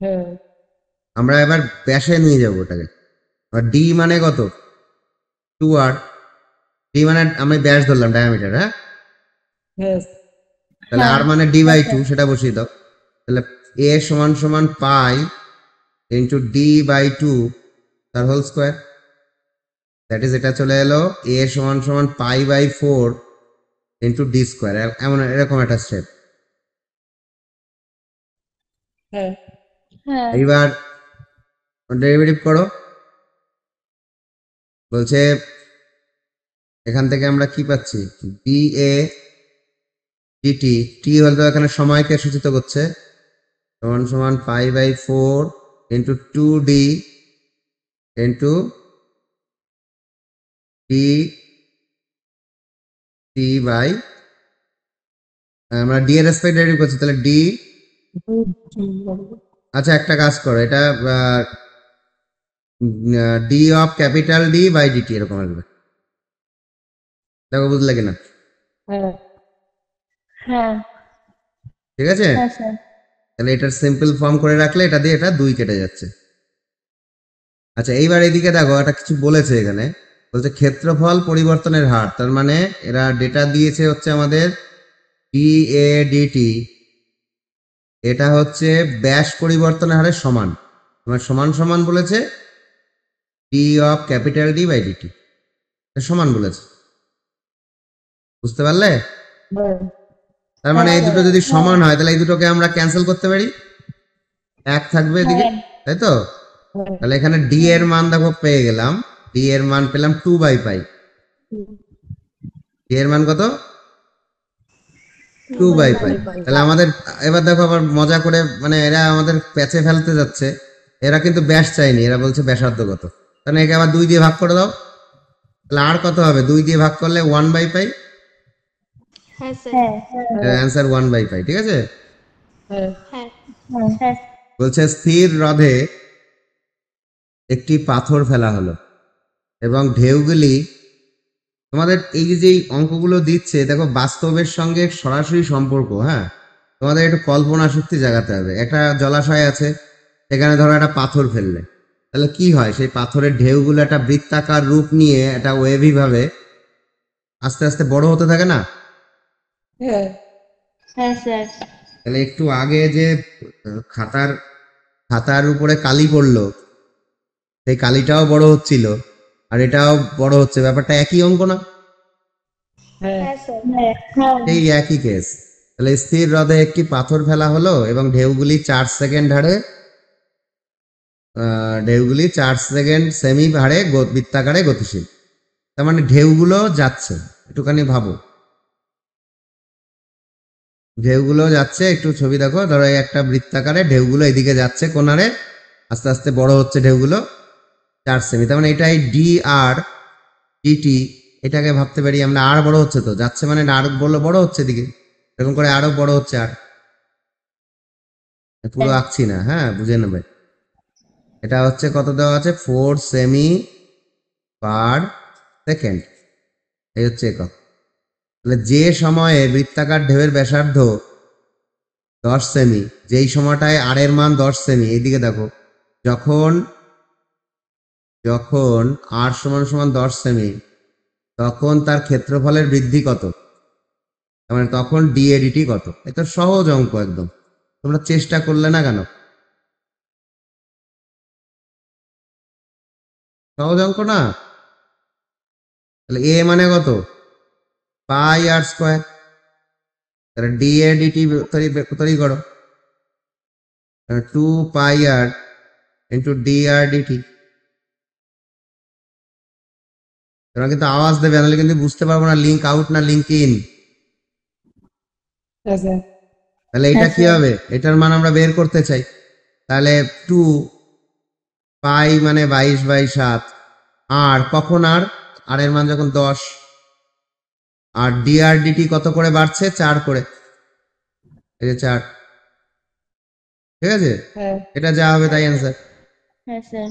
হ্যাঁ আমরা এবার ব্যাসে নিয়ে যাবো ওটাকে। আর ডি মানে কত 2r, ডি মানে আমি ব্যাস ধরলাম ডায়ামিটার। হ্যাঁ, হ্যাঁ তাহলে আর মানে d/2, সেটা বসিয়ে দাও। তাহলে এ সমান সমান পাই ইন্টু d/2 তার হোল স্কোয়ার, দ্যাট ইজ এটা চলে এলো এ সমান সমান π/4 ইন্টু ডি স্কোয়ার, এমন এরকম একটা স্টেপ। হ্যাঁ হ্যাঁ এইবার ডেরিভেটিভ করো, বলছে এখান থেকে আমরা কি পাচ্ছি, ডি এ ডিটি, টি হলো এখানে সময়কে সূচিত করছে, সমান সমান π/4 into 2d into D T by, আমরা ডি এর রেসপেক্ট ডেরিভেটিভ করছি, তাহলে ডি। আচ্ছা একটা কাজ করো, এটা D of capital D by D T এরকম আসবে। দেখো বুঝলে কিনা? হ্যাঁ হ্যাঁ ঠিক আছে, হ্যাঁ স্যার। তাহলে এটার সিম্পল ফর্ম করে রাখলে এটা দিয়ে এটা 2 কেটে যাচ্ছে। আচ্ছা এইবার এদিকে দেখো, এটা কিছু বলেছে এখানে, বলছে ক্ষেত্রফল পরিবর্তনের হার, তার মানে এরা ডেটা দিয়েছে হচ্ছে আমাদের ডিএডিটি, এটা হচ্ছে ব্যাস পরিবর্তনের হারের সমান। আমার সমান সমান বলেছে d of capital D by dt, সমান বলেছে। বুঝতে পারলে? হ্যাঁ তার মানে এই দুটো যদি সমান হয় তাহলে এই দুটোকে আমরা ক্যান্সেল করতে পারি, 1 থাকবে এদিকে, তাই তো? হ্যাঁ তাহলে এখানে ডি এর মান দেখো পেয়ে গেলাম, ডি এর মান পেলাম 2/π। ডি এর মান কত 2/π। তাহলে আমাদের এবার দেখো আবার মজা করে, মানে এরা আমাদের প্যাচে ফেলতে যাচ্ছে, এরা কিন্তু ব্যাস চাইনি, এরা বলছে ব্যাসার্ধ কত। তাহলে একে আবার 2 দিয়ে ভাগ করে দাও, তাহলে আর কত হবে, 2 দিয়ে ভাগ করলে 1/π, হ্যাঁ স্যার। অ্যান্সার 1/π। ঠিক আছে, হ্যাঁ হ্যাঁ হ্যাঁ বলছে স্থির হ্রদে একটি পাথর ফেলা হলো এবং ঢেউগুলি, তোমাদের এই যে যেই অঙ্কগুলো দিচ্ছে দেখো বাস্তবের সঙ্গে সরাসরি সম্পর্ক। হ্যাঁ, তোমাদের একটু কল্পনা শক্তি জাগাতে হবে। একটা জলাশয় আছে, সেখানে ধরো একটা পাথর ফেললে, তাহলে কি হয়, সেই পাথরের ঢেউগুলো একটা বৃত্তাকার রূপ নিয়ে একটা ওয়েভি ভাবে আস্তে আস্তে বড় হতে থাকে না? হ্যাঁ হ্যাঁ স্যার। তাহলে একটু আগে যে খাতার খাতার উপরে কালি পড়লো, সেই কালিটাও বড় হচ্ছিল আর এটাও বড় হচ্ছে, ব্যাপারটা একই অঙ্ক না? হ্যাঁ হ্যাঁ স্যার হ্যাঁ এই একই কেস। তাহলে স্থির হ্রদে একটি পাথর ফেলা হলো এবং ঢেউগুলি 4 সেকেন্ড হারে ঢেউগুলি 4 সেকেন্ড সেমি হারে বৃত্তাকারে গতিশীল। তার মানে ঢেউগুলো যাচ্ছে, একটুখানি ভাবো, ঢেউগুলো যাচ্ছে। একটু ছবি দেখো, ধরো এই একটা বৃত্তাকারে ঢেউগুলো এদিকে যাচ্ছে, কোন হারে আস্তে আস্তে বড় হচ্ছে ঢেউগুলো 4 সেমি। তার মানে এটাই ডি আর ডিটি, এটাকে ভাবতে পারি আমরা আর বড় হচ্ছে, তো যাচ্ছে মানে আরো বড় হচ্ছে এদিকে, এরকম করে আরো বড় হচ্ছে। আর পুরো আঁকছি না, হ্যাঁ বুঝে নেবে। এটা হচ্ছে কত দেওয়া আছে, 4 সেমি/সেকেন্ড, এই হচ্ছে একক। তাহলে যে সময়ে বৃত্তাকার ঢেউয়ের ব্যাসার্ধ 10 সেমি, যেই সময়টায় আর এর মান 10 সেমি, এইদিকে দেখো, যখন যখন আর সমান সমান 10 সেমি, তখন তার ক্ষেত্রফলের বৃদ্ধি কত, তার মানে তখন ডিএডিটি কত। এটা সহজ অঙ্ক একদম, তোমরা চেষ্টা করলে না কেন? সহজ অঙ্ক না? তাহলে এ মানে কত, পাই আর স্কোয়ার, তাহলে ডিএডিটি তৈরি করো, 2 পাই আর ইন্টু ডিআরডিটি। তোমরা কিন্তু আওয়াজ দেবে, নাহলে কিন্তু বুঝতে পারবো না লিঙ্ক আউট না লিঙ্ক ইন। হ্যাঁ স্যার তাহলে এটা কি হবে, এটার মান আমরা বের করতে চাই। তাহলে 2 পাই মানে 22/7, আর কখন আর এর মান যখন 10, আর ডিআরডিটি কত করে বাড়ছে, 4 করে, এই যে 4, ঠিক আছে? হ্যাঁ এটা যা হবে তাই অ্যান্সার। হ্যাঁ স্যার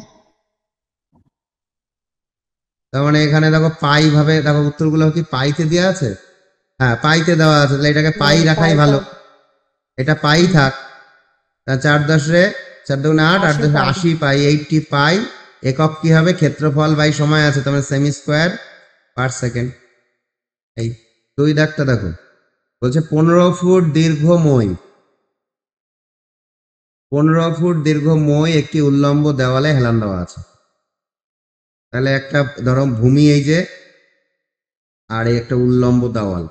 তার মানে এখানে দেখো পাই ভাবে, দেখো উত্তরগুলো কি পাইতে দেওয়া আছে? হ্যাঁ পাইতে দেওয়া আছে, তাহলে এটাকে পাই রাখাই ভালো, এটা পাই থাক। 4×10 4×2=8, 8×10 80 পাই, 80 পাই। একক কি হবে, ক্ষেত্রফল বাই সময় আছে, তার মানে সেমি/সেকেন্ড। এই 2 দাগটা দেখো, বলছে 15 ফুট দীর্ঘ মই, 15 ফুট দীর্ঘ মই একটি উল্লম্ব দেওয়ালে হেলান দেওয়া আছে। তাহলে একটা ধরো ভূমি এই যে, আর এই একটা উল্লম্ব দেওয়াল,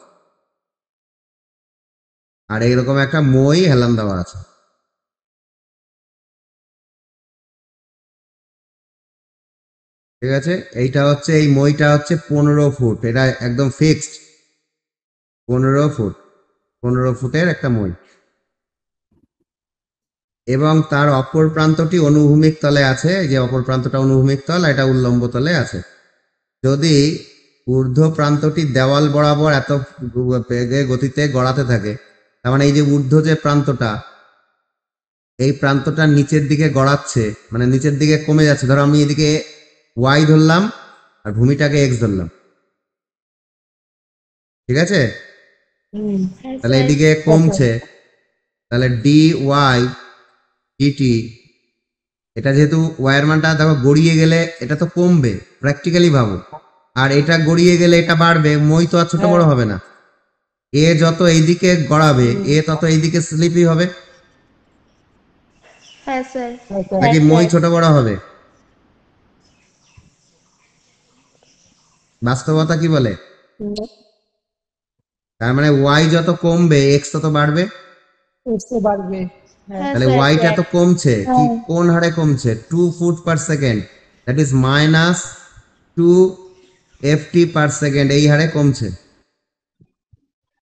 আর এইরকম একটা মই হেলান দেওয়া আছে। ঠিক আছে, এইটা হচ্ছে, এই মইটা হচ্ছে 15 ফুট, এটা একদম ফিক্সড 15 ফুট, 15 ফুটের একটা মই, এবং তার অপর প্রান্তটি অনুভূমিক তলে আছে। এই যে অপর প্রান্তটা অনুভূমিক তল, এটা উল্লম্ব তলে আছে। যদি ঊর্ধ্ব প্রান্তটি দেওয়াল বরাবর এত বেগে গতিতে গড়াতে থাকে, তার মানে এই যে ঊর্ধ্ব যে প্রান্তটা, এই প্রান্তটা নিচের দিকে গড়াচ্ছে, মানে নিচের দিকে কমে যাচ্ছে। ধরো আমি এদিকে ওয়াই ধরলাম আর ভূমিটাকে এক্স ধরলাম, ঠিক আছে? হ্যাঁ তাহলে স্যার এদিকে কমছে, তাহলে ডি ওয়াই ডিটি, এটা যেহেতু ওয়াইয়ের মানটা দেখো গড়িয়ে গেলে এটা তো কমবে, প্র্যাকটিক্যালি ভাবো, আর এটা গড়িয়ে গেলে এটা বাড়বে, মই তো আর ছোট বড় হবে না। এ যত এইদিকে গড়াবে, এ তত এইদিকে স্লিপই হবে, হ্যাঁ স্যার নাকি মই ছোট বড় হবে? বাস্তবতা কি বলে? তার মানে ওয়াই যত কমবে এক্স তত বাড়বে। বুঝতে পারবে। হ্যাঁ হ্যাঁ তাহলে স্যার ওয়াইটা তো কমছে, কি কোন হারে কমছে, 2 ফুট/সেকেন্ড, দ্যাট ইজ -2 FT/সেকেন্ড, এই হারে কমছে।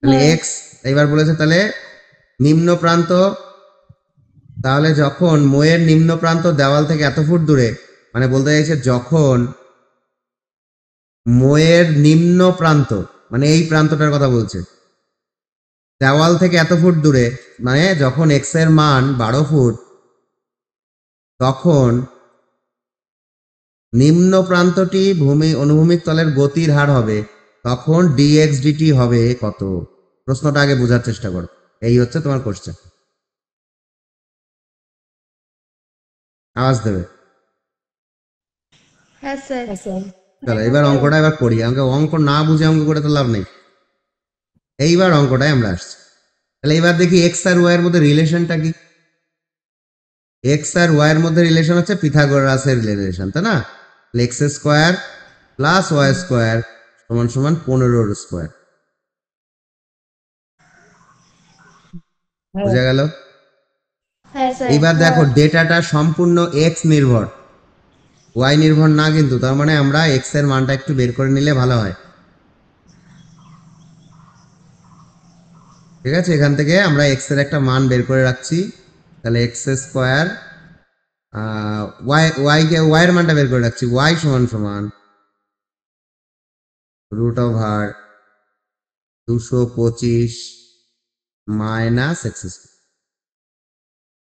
তাহলে এক্স, এবার বলেছে তাহলে নিম্ন প্রান্ত, তাহলে যখন মইয়ের নিম্ন প্রান্ত দেওয়াল থেকে এত ফুট দূরে, মানে বলতে চাইছে যখন মইয়ের নিম্ন প্রান্ত, মানে এই প্রান্তটার কথা বলছে, দেওয়াল থেকে এত ফুট দূরে, মানে যখন এক্স এর মান 12 ফুট, তখন নিম্ন প্রান্তটি অনুভূমিক তলের গতির হার হবে, তখন ডিএক্স ডিটি হবে কত? প্রশ্নটা আগে বোঝার চেষ্টা করো, এই হচ্ছে তোমার কোশ্চেন। আওয়াজ দেবে। হ্যাঁ স্যার চলো এবার অঙ্কটা এবার করি, আমাকে অঙ্ক না বুঝে অঙ্ক করে তো লাভ নেই। এইবার অঙ্কটায় আমরা আসছি। তাহলে এবার দেখি এক্স আর ওয়াই এর মধ্যে রিলেশনটা কি। এক্স আর ওয়াই এর মধ্যে রিলেশন হচ্ছে পিথাগোরাসের রিলেশন, তাই না? X square plus y square সমান সমান 15 স্কোয়ার। হ্যাঁ বুঝা গেল? হ্যাঁ স্যার এইবার দেখো ডেটাটা সম্পূর্ণ এক্স নির্ভর, ওয়াই নির্ভর না, কিন্তু তার মানে আমরা এক্স এর মানটা একটু বের করে নিলে ভালো হয়। ঠিক আছে, এখান থেকে আমরা এক্স এর একটা মান বের করে রাখছি। তাহলে এক্স স্কোয়ার ওয়াই এর মানটা বের করে রাখছি, ওয়াই সমান সমান √225 মাইনাস এক্স।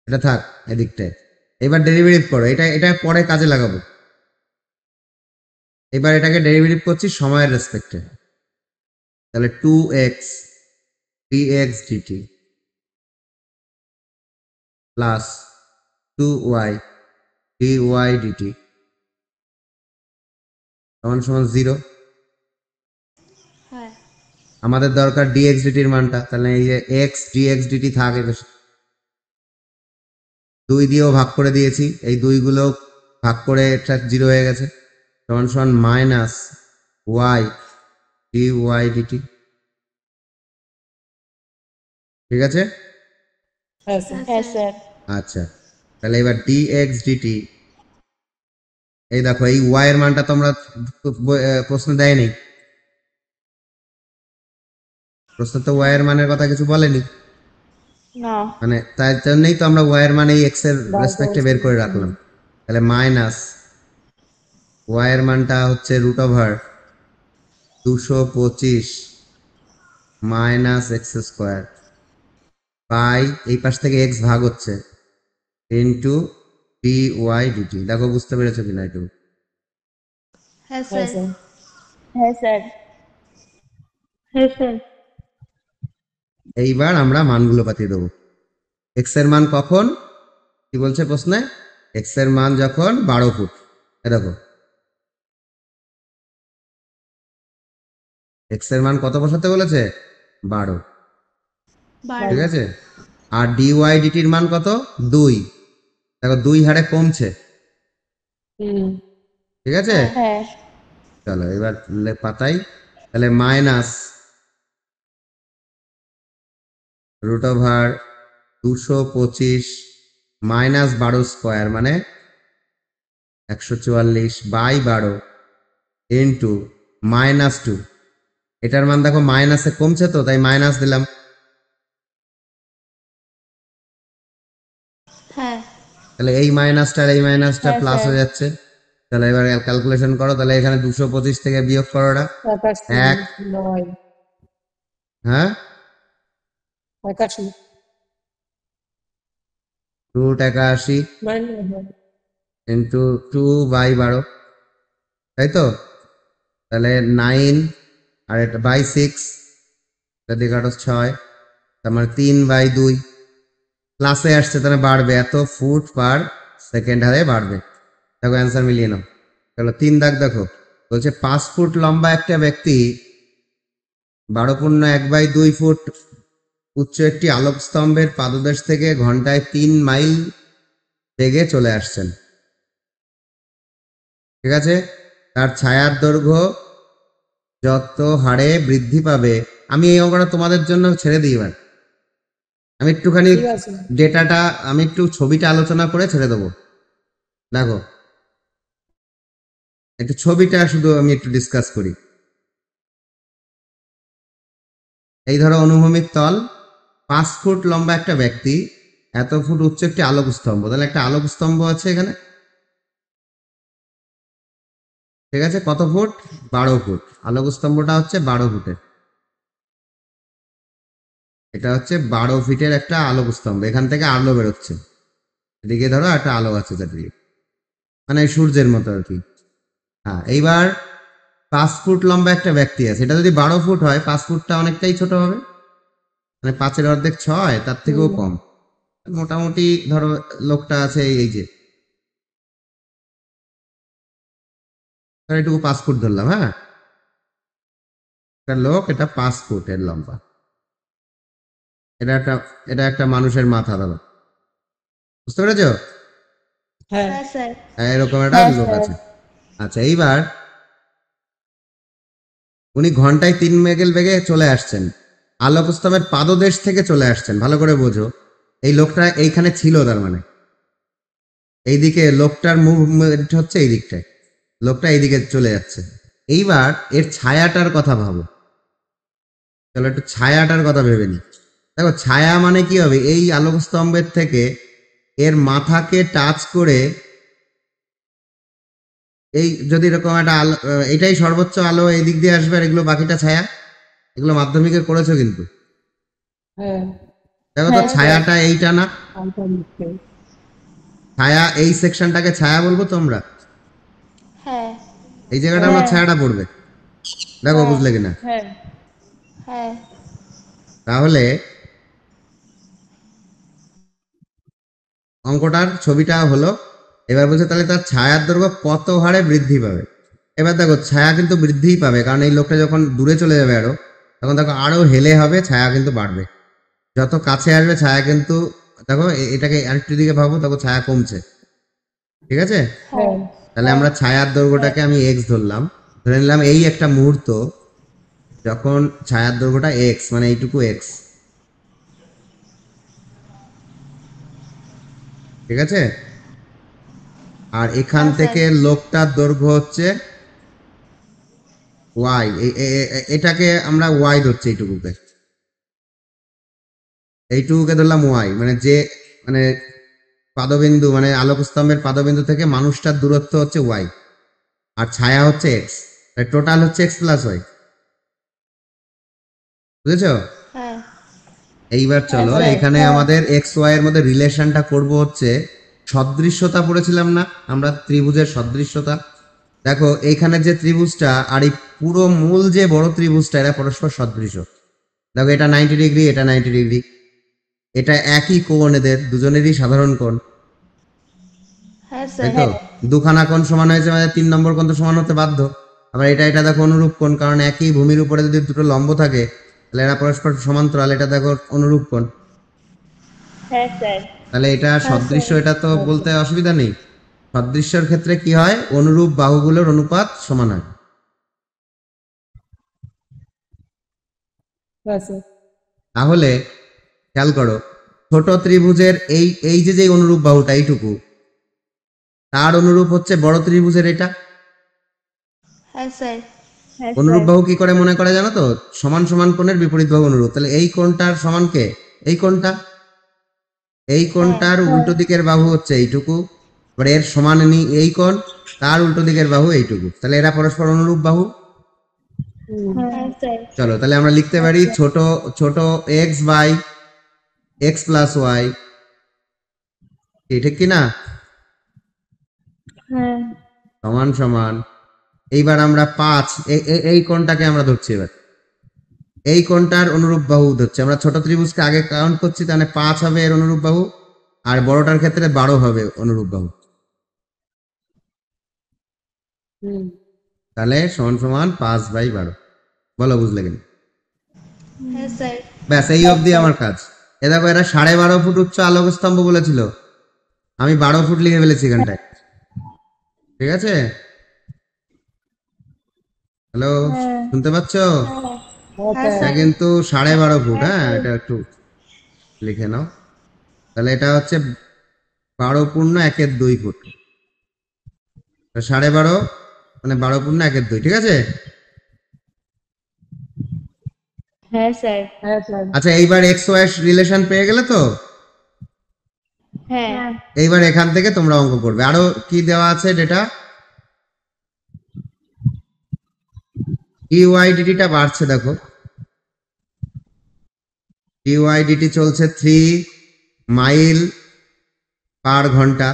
এটা থাক এদিকটায়। এবার ডেরিভেটিভ করো, এটা এটা পরে কাজে লাগাবো। এবার এটাকে ডেরিভেটিভ করছি সময়ের রেসপেক্টে। তাহলে 2x dx dt plus 2y dy dt সমান সমান 0। হ্যাঁ আমাদের দরকার dx dt এর মানটা, তাহলে এই যে x dx dt থাকে, 2 দিয়েও ভাগ করে দিয়েছি, এই 2 গুলো ভাগ করে এটা 0 হয়ে গেছে, সমান সমান মাইনাস y dy dt। ঠিক আছে, হ্যাঁ স্যার হ্যাঁ স্যার আচ্ছা। তাহলে এবার dx dt, এই দেখো এই y এর মানটা তোমরা প্রশ্ন দেয়নি, প্রশ্ন তো y এর মানের কথা কিছু বলেনি, না মানে তাই জন্যই তো আমরা y এর মান এই x এর বার রেসপেক্টে করেছি। বের করে রাখলাম। তাহলে মাইনাস y এর মানটা হচ্ছে √225 মাইনাস এক্স স্কোয়ার বাই এই পাশ থেকে x ভাগ হচ্ছে ইন্টু dy dt। দেখো বুঝতে পেরেছো কিনা একটু? হ্যাঁ হ্যাঁ স্যার স্যার হ্যাঁ স্যার হ্যাঁ স্যার এইবার আমরা মানগুলো পাঠিয়ে দেবো। x এর মান কখন, কি বলছে প্রশ্নে? x এর মান যখন 12 ফুট। এ দেখো x এর মান কত বসাতে বলেছে? 12। ঠিক আছে, আর dy dt এর মান কত? 2। দেখো 2 হারে কমছে। হুম ঠিক আছে, হ্যাঁ চলো এবার পাতাই। তাহলে মাইনাস √225 মাইনাস 12 স্কোয়ার মানে 144 বাই 12 ইন্টু -2। এটার মান দেখো মাইনাসে কমছে, তো তাই মাইনাস দিলাম। হ্যাঁ তাহলে এই মাইনাসটা আর এই মাইনাসটা হ্যাঁ প্লাস স্যার হয়ে যাচ্ছে। তাহলে এবার ক্যালকুলেশন করো, তাহলে এখানে 225 থেকে বিয়োগ করো ওটা। 81 9 হ্যাঁ, 81 √81 মানে ইন্টু 2/12, তাই তো? তাহলে 9 আর এটা বাই 6, এটা দিয়ে কাটো 6, তার মানে 3/2 প্লাসে আসছে, তাহলে বাড়বে, এত ফুট পার সেকেন্ড হারে বাড়বে। দেখো অ্যান্সার মিলিয়ে নাও। চলো 3 দাগ দেখো, বলছে 5 ফুট লম্বা একটা ব্যক্তি 12.1/2 ফুট উচ্চ একটি আলোক স্তম্ভের পাদদেশ থেকে ঘন্টায় 3 মাইল বেগে চলে আসছেন। ঠিক আছে, তার ছায়ার দৈর্ঘ্য যত হারে বৃদ্ধি পাবে, আমি এই অঙ্কটা তোমাদের জন্য ছেড়ে দিই। এবার আমি একটুখানি ঠিক আছে ডেটাটা, আমি একটু ছবিটা আলোচনা করে ছেড়ে দেবো। দেখো একটু ছবিটা শুধু আমি একটু ডিসকাস করি। এই ধরো অনুভূমিক তল, 5 ফুট লম্বা একটা ব্যক্তি, এত ফুট উচ্চ একটি আলোক স্তম্ভ, তাহলে একটা আলোক স্তম্ভ আছে এখানে। ঠিক আছে, কত ফুট? 12 ফুট। আলোক স্তম্ভটা হচ্ছে 12 ফুটের, এটা হচ্ছে 12 ফিটের একটা আলোক স্তম্ভ। এখান থেকে আলো বেরোচ্ছে, এদিকে ধরো একটা আলো আছে চারদিকে, মানে সূর্যের মতো আর কি। হ্যাঁ, এইবার 5 ফুট লম্বা একটা ব্যক্তি আছে, এটা যদি 12 ফুট হয় 5 ফুটটা অনেকটাই ছোট হবে, মানে 5-এর অর্ধেক 6, তার থেকেও কম। মোটামুটি ধরো লোকটা আছে এই যে, ধরো এটুকু 5 ফুট ধরলাম। হ্যাঁ, একটা লোক, এটা 5 ফুটের লম্বা। এটা একটা মানুষের মাথা ধরো, বুঝতে পেরেছো? হ্যাঁ হ্যাঁ স্যার এরকম একটা হ্যাঁ, লোক স্যার। আছে। আচ্ছা, এইবার উনি ঘন্টায় 3 মাইল বেগে চলে আসছেন, আলোক স্তম্ভের পাদদেশ থেকে চলে আসছেন। ভালো করে বোঝো, এই লোকটা এইখানে ছিল, তার মানে এইদিকে লোকটার মুভমেন্ট হচ্ছে এই দিকটায়, লোকটা এইদিকে চলে যাচ্ছে। এইবার এর ছায়াটার কথা ভাবো, চলো একটু ছায়াটার কথা ভেবে নি। দেখো ছায়া মানে কি হবে, এই আলোক স্তম্ভের থেকে এর মাথাকে টাচ করে, এই যদি এরকম একটা আলো, এটাই সর্বোচ্চ আলো এই দিক দিয়ে আসবে, আর এগুলো বাকিটা ছায়া। এগুলো মাধ্যমিকে করেছো কিন্তু। হ্যাঁ দেখো তো হ্যাঁ, ছায়াটা এইটা না, আলটা লিখতে ছায়া এই সেকশনটাকে ছায়া বলবো তোমরা, হ্যাঁ এই জায়গাটা আমরা হ্যাঁ। ছায়াটা পড়বে। দেখো হ্যাঁ। বুঝলে কিনা? হ্যাঁ হ্যাঁ তাহলে অঙ্কটার ছবিটা হলো, এবার বলছে তাহলে তার ছায়ার দৈর্ঘ্য কত হারে বৃদ্ধি পাবে। এবার দেখো ছায়া কিন্তু বৃদ্ধিই পাবে, কারণ এই লোকটা যখন দূরে চলে যাবে আরো, তখন দেখো আরো হেলে হবে, ছায়া কিন্তু বাড়বে। যত কাছে আসবে ছায়া কিন্তু, দেখো এটাকে আরেকটু দিকে ভাবো, তখন ছায়া কমছে। ঠিক আছে, হ্যাঁ তাহলে আমরা ছায়ার দৈর্ঘ্যটাকে আমি এক্স ধরলাম, ধরে নিলাম এই একটা মুহূর্ত যখন ছায়ার দৈর্ঘ্যটা এক্স, মানে এইটুকু এক্স। ঠিক আছে, আর এখান হ্যাঁ, থেকে লোকটার দৈর্ঘ্য হচ্ছে ওয়াই, এটাকে আমরা ওয়াই ধরছি, এইটুকুকে ধরলাম ওয়াই, মানে যে, মানে পাদবিন্দু, মানে আলোক স্তম্ভের পাদবিন্দু থেকে মানুষটার দূরত্ব হচ্ছে ওয়াই, আর ছায়া হচ্ছে এক্স, টোটাল হচ্ছে এক্স প্লাস ওয়াই। বুঝেছো? হ্যাঁ এইবার চলো স্যার। এখানে আমাদের এক্স ওয়াই এর মধ্যে রিলেশনটা করব হচ্ছে সদৃশ্যতা, পড়েছিলাম না আমরা ত্রিভুজের সদৃশ্যতা। দেখো এইখানে যে ত্রিভুজটা আর এই পুরো মূল যে বড় ত্রিভুজটা, এরা পরস্পর সদৃশ। দেখো এটা 90 ডিগ্রি, এটা 90 ডিগ্রি, এটা একই কোণ, এদের দুজনেরই সাধারণ কোণ, হ্যাঁ তাই স্যার তো? দুখানা কোণ সমান হয়েছে মানে 3 নম্বর কোণ তো সমান হতে বাধ্য। আবার এটা দেখো অনুরূপ কোণ, কারণ একই ভূমির উপরে যদি দুটো লম্ব থাকে তাহলে এরা পরস্পর সমান্তরাল। এটা দেখো অনুরূপ কোণ, হ্যাঁ স্যার তাহলে এটা সদৃশ্য, স্যার। এটা তো বলতে অসুবিধা নেই। সদৃশ্যের ক্ষেত্রে কি হয়, অনুরূপ বাহুগুলোর অনুপাত সমান হয়। হ্যাঁ স্যার তাহলে খেয়াল করো, ছোট ত্রিভুজের এই এই যে অনুরূপ বাহুটা এইটুকু, তার অনুরূপ হচ্ছে বড় ত্রিভুজের এটা। হ্যাঁ স্যার হ্যাঁ অনুরূপ বাহু কি করে মনে করে জানো তো? সমান সমান কোণের বিপরীত বাহু অনুরূপ। তাহলে এই কোণটার সমান কে? এই কোণটা। এই কোণটার উল্টো দিকের বাহু হচ্ছে এইটুকু, এবার এর সমান এই কোণ, তার উল্টো দিকের বাহু এইটুকু, তাহলে এরা পরস্পর অনুরূপ বাহু। হ্যাঁ স্যার চলো তাহলে আমরা লিখতে পারি ছোট ছোট x by x plus y, ঠিক কি না? হ্যাঁ সমান সমান, এইবার আমরা 5, এই কোণটাকে আমরা ধরছি, এবার এই কোণটার অনুরূপ বাহু ধরছি আমরা। ছোট ত্রিভুজকে আগে কাউন্ট করছি, তাহলে 5 হবে এর অনুরূপ বাহু, আর বড়টার ক্ষেত্রে 12 হবে অনুরূপ বাহু। তাহলে সমান সমান 5/12। বলো বুঝলে কিনা? হ্যাঁ স্যার ব্যাস, এই অবধি আমার কাজ। এ দেখো এরা 12.5 ফুট উচ্চ আলোক স্তম্ভ বলেছিল, আমি 12 ফুট লিখে ফেলেছি এখানটায়। ঠিক আছে, হ্যালো, শুনতে পাচ্ছ? হ্যাঁ এটা স্যার কিন্তু 12.5 ফুট, হ্যাঁ এটা একটু লিখে নাও। তাহলে এটা হচ্ছে 12.1/2 ফুট, 12.5 মানে 12.1/2, ঠিক আছে? হ্যাঁ স্যার হ্যাঁ স্যার আচ্ছা, এইবার এক্স ওয়াই রিলেশন পেয়ে গেলে তো, হ্যাঁ এইবার এখান থেকে তোমরা অঙ্ক করবে। আরো কি দেওয়া আছে ডেটা? ইউআইডিটিটা বাড়ছে, দেখো ইউআইডিটি চলছে 3 মাইল পার ঘন্টা।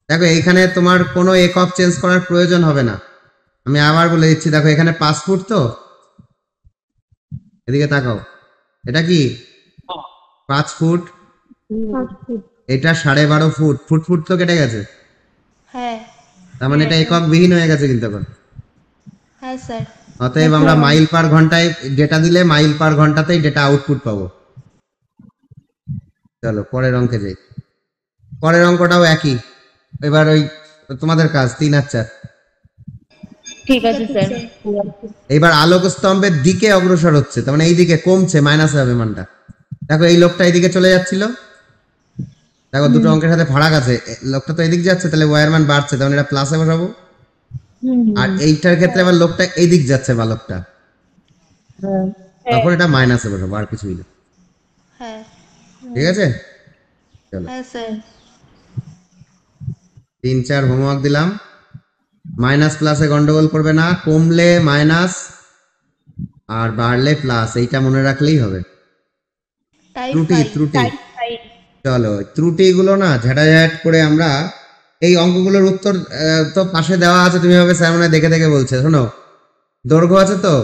দেখো এইখানে তোমার কোনো একক চেঞ্জ করার প্রয়োজন হবে না, আমি আবার বলে দিচ্ছি। দেখো এখানে 5 ফুট, তো এদিকে তাকাও, এটা কি 5 ফুট, এটা 12.5 ফুট, ফুট ফুট তো কেটে গেছে, হ্যাঁ তার মানে এটা একক বিহীন হয়ে গেছে কিন্তু এখন। হ্যাঁ স্যার অতএব আমরা মাইল পার ঘন্টায় ডেটা দিলে মাইল পার ঘন্টাতেই ডেটা আউটপুট পাবো। চলো পরের অঙ্কে যাই। পরের অঙ্কটাও একই। এবার ওই তোমাদের কাজ 3 আর 4। ঠিক আছে স্যার। এবার আলোক স্তম্ভের দিকে অগ্রসর হচ্ছে, তার মানে এই দিকে কমছে, মাইনাস হবে মানটা। দেখো এই লোকটা এইদিকে চলে যাচ্ছিল, দেখো দুটো অঙ্কের সাথে ফারাক আছে। লোকটা তো এদিক যাচ্ছে, তাহলে ওয়ার মান বাড়ছে, তাহলে এটা প্লাসে বসাবো। আর এইটার ক্ষেত্রে আবার লোকটা এইদিক যাচ্ছে, বালকটা, হ্যাঁ তখন এটা মাইনাসে বসাবো, আর কিছুই না। হ্যাঁ ঠিক আছে, চলো হ্যাঁ স্যার। 3 4 হোমওয়ার্ক দিলাম। মাইনাস প্লাসে গন্ডগোল করবে না, কমলে মাইনাস আর বাড়লে প্লাস, এইটা মনে রাখলেই হবে। ত্রুটি ত্রুটি, চলো ত্রুটিগুলো না ঝাঁটাঝাট করে আমরা এই অঙ্কগুলোর উত্তর তো পাশে দেওয়া আছে, তুমি হবে স্যার মনে হয় দেখে দেখে বলছে। শোনো, দৈর্ঘ্য আছে তো,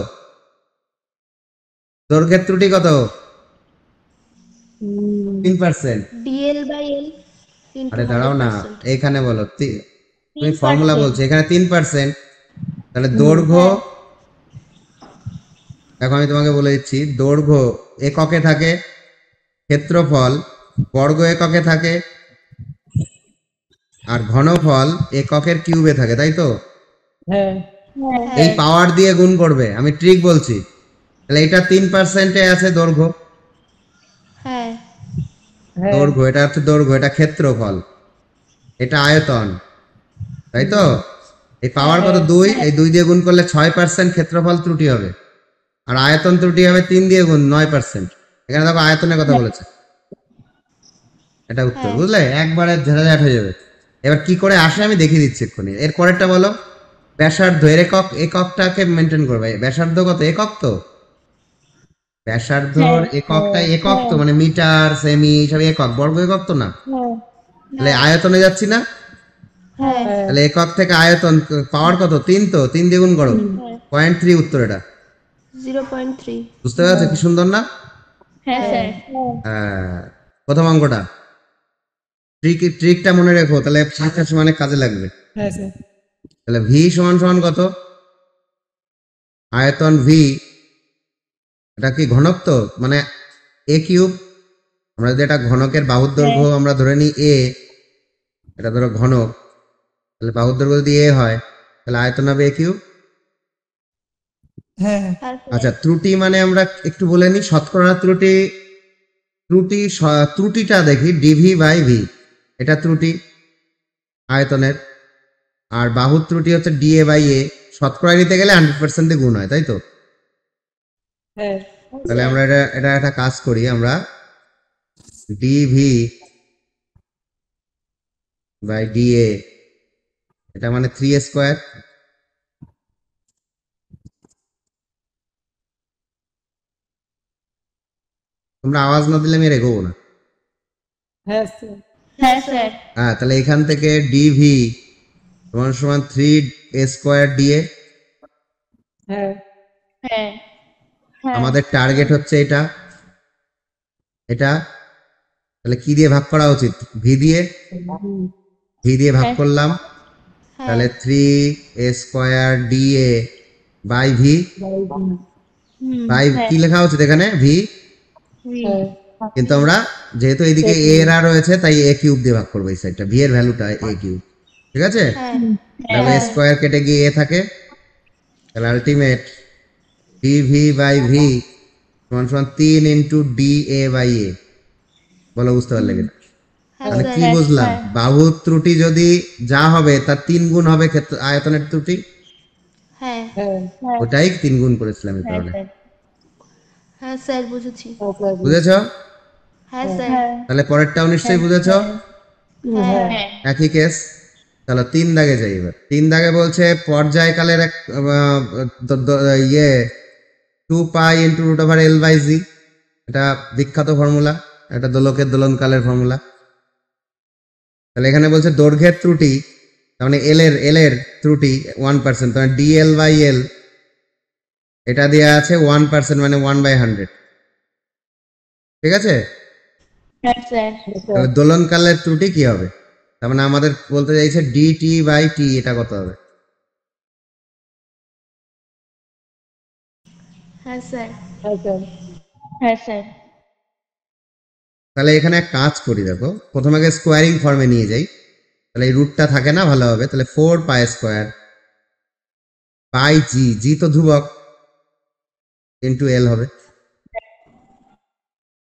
দৈর্ঘ্যের ত্রুটি কত? 3%। ডিএল বাই এল আরে দাঁড়াও না, এখানে বলো তুমি ফর্মুলা বলছো, এখানে 3%, তাহলে দৈর্ঘ্য, দেখো আমি তোমাকে বলে দিচ্ছি, দৈর্ঘ্য এককে থাকে, ক্ষেত্রফল বর্গ এককে থাকে, আর ঘনফল এককের কিউবে থাকে, তাই তো? হ্যাঁ এই পাওয়ার দিয়ে গুণ করবে, আমি ট্রিক বলছি। তাহলে এটা 3%-এ আছে দৈর্ঘ্য, হ্যাঁ হ্যাঁ দৈর্ঘ্য এটা হচ্ছে দৈর্ঘ্য, এটা ক্ষেত্রফল, এটা আয়তন, তাই তো? এই পাওয়ার কত? 2, এই 2 দিয়ে গুণ করলে 6% ক্ষেত্রফল ত্রুটি হবে, আর আয়তন ত্রুটি হবে 3 দিয়ে গুণ 9%। এখানে দেখো আয়তনের কথা বলেছে, এটা উত্তর, বুঝলে? একবারে ঝাঁঝাট হয়ে যাবে। এবার কি করে আসে আমি দেখিয়ে দিচ্ছি এক্ষুনি। এর পরেরটা বলো, ব্যাসার্ধ, এর এককটাকে মেনটেন করবে। ব্যাসার্ধ কত? একক তো, ব্যাসার্ধর এককটা একক তো, মানে মিটার, সেমি, সব একক, বর্গ একক তো না। তাহলে আয়তনে যাচ্ছি না, হ্যাঁ তাহলে একক থেকে আয়তন পাওয়ার কত? 3 তো, 3 দিয়ে গুণ করো, 0.3 উত্তর এটা। 0.3। বুঝতে পারছো কি সুন্দর না? হ্যাঁ স্যার। হ্যাঁ, প্রথম অঙ্কটা ট্রিকটা মনে রেখো, তাহলে পরীক্ষার সময় অনেক কাজে লাগবে। হ্যাঁ স্যার তাহলে ভি সমান সমান কত? আয়তন ভি, এটা কি ঘনক তো, মানে এ কিউব। আমরা যদি এটা ঘনকের বাহুর দৈর্ঘ্য আমরা ধরে নিই এ, এটা ধরো ঘনক, তাহলে বাহুর দৈর্ঘ্য যদি এ হয়, তাহলে আয়তন হবে এ কিউব। হ্যাঁ আচ্ছা, ত্রুটি মানে আমরা একটু বলে নিই, শতকরা ত্রুটি, ত্রুটিটা দেখি ডিভি বাই ভি, এটা ত্রুটি আয়তনের। আর বাহুর ত্রুটি হচ্ছে ডিএ বাই এ, শতকরা নিতে গেলে 100% গুণ হয়, তাই তো? হ্যাঁ তাহলে আমরা এটা এটা একটা কাজ করি, আমরা ডিভি বাই ডিএ, এটা মানে 3 স্কোয়ার, তোমরা আওয়াজ না দিলে আমি রেখবো না। হ্যাঁ স্যার হ্যাঁ স্যার। হ্যাঁ, তাহলে এখান থেকে ডিভি সমান সমান 3 স্কোয়ার ডিএ। হ্যাঁ হ্যাঁ আমাদের টার্গেট হচ্ছে এটা, এটা তাহলে কি দিয়ে ভাগ করা উচিত? ভি দিয়ে, ভি দিয়ে ভাগ করলাম, তাহলে 3 square dA by V, by কি লেখা উচিত এখানে? ভি। হ্যাঁ কিন্তু আমরা যেহেতু এদিকে এ এর আর রয়েছে, তাই এ কিউব দিয়ে ভাগ করবো এই সাইডটা, ভি এর ভ্যালুটা এ কিউব, ঠিক আছে? তাহলে স্কোয়ার কেটে গিয়ে এ থাকে, তাহলে আলটিমেট ডিভি বাই ভি সমান সমান 3 ইন্টু ডি এ বাই এ। বলো বুঝতে পারলে কিনা? তাহলে কি বুঝলাম? বাহুর ত্রুটি যদি যা হবে তার 3 গুণ হবে আয়তনের ত্রুটি, হ্যাঁ হ্যাঁ ওটাই 3 গুণ করেছিলাম এই কারণে। হ্যাঁ স্যার বুঝেছি। বুঝেছো? হ্যাঁ স্যার। তাহলে পরেরটাও নিশ্চয়ই বুঝেছো, হ্যাঁ একই কেস। তাহলে 3 দাগে যাই। এবার 3 দাগে বলছে পর্যায়কালের এক ইয়ে 2 pi into root over L by G, এটা বিখ্যাত ফর্মুলা, এটা দোলকের দোলনকালের ফর্মুলা। তাহলে এখানে বলছে দৈর্ঘ্যের ত্রুটি, তার মানে এল এর ত্রুটি 1%, তার মানে ডিএল বাই এল, এটা দেওয়া আছে 1%, মানে 1/100, ঠিক আছে? হ্যাঁ স্যার। তাহলে দোলনকালের ত্রুটি কি হবে? তার মানে আমাদের বলতে চাইছে ডিটি বাই টি, এটা কত হবে? হ্যাঁ স্যার হ্যাঁ স্যার হ্যাঁ স্যার তাহলে এখানে এক কাজ করি, দেখো প্রথমে আগে স্কোয়ারিং ফর্মে নিয়ে যাই, তাহলে এই রুটটা থাকে না ভালোভাবে, তাহলে 4 পাই স্কোয়ার বাই জি, জি তো ধ্রুবক, ইন্টু এল হবে।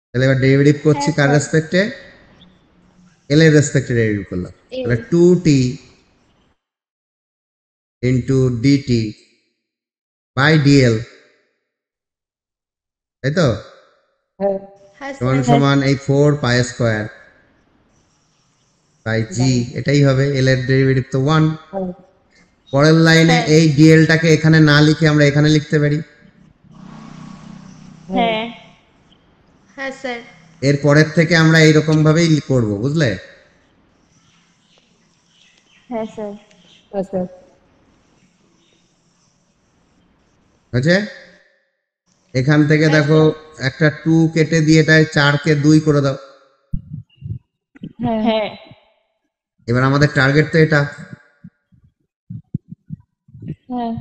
তাহলে এবার ডেরিভেটিভ করছি কার রেসপেক্টে, এল এর রেসপেক্টে ডেরিভেটিভ করলাম, তাহলে 2t into DT by DL, তাই তো, হ্যাঁ হ্যাঁ সমান স্যার সমান এই 4 পাই স্কোয়ার বাই জি, এটাই হবে, এল এর ডেরিভেটিভ তো 1। হ্যাঁ পরের লাইনে হ্যাঁ। এই ডিএলটাকে এখানে না লিখে আমরা এখানে লিখতে পারি, হ্যাঁ হ্যাঁ স্যার এর পরের থেকে আমরা এইরকম ভাবেই করব, বুঝলে? হ্যাঁ স্যার হ্যাঁ স্যার হয়েছে? এখান থেকে দেখো একটা 2 কেটে দিয়ে এটায় 4 কে 2 করে দাও। হ্যাঁ এবার আমাদের টার্গেট তো এটা, হ্যাঁ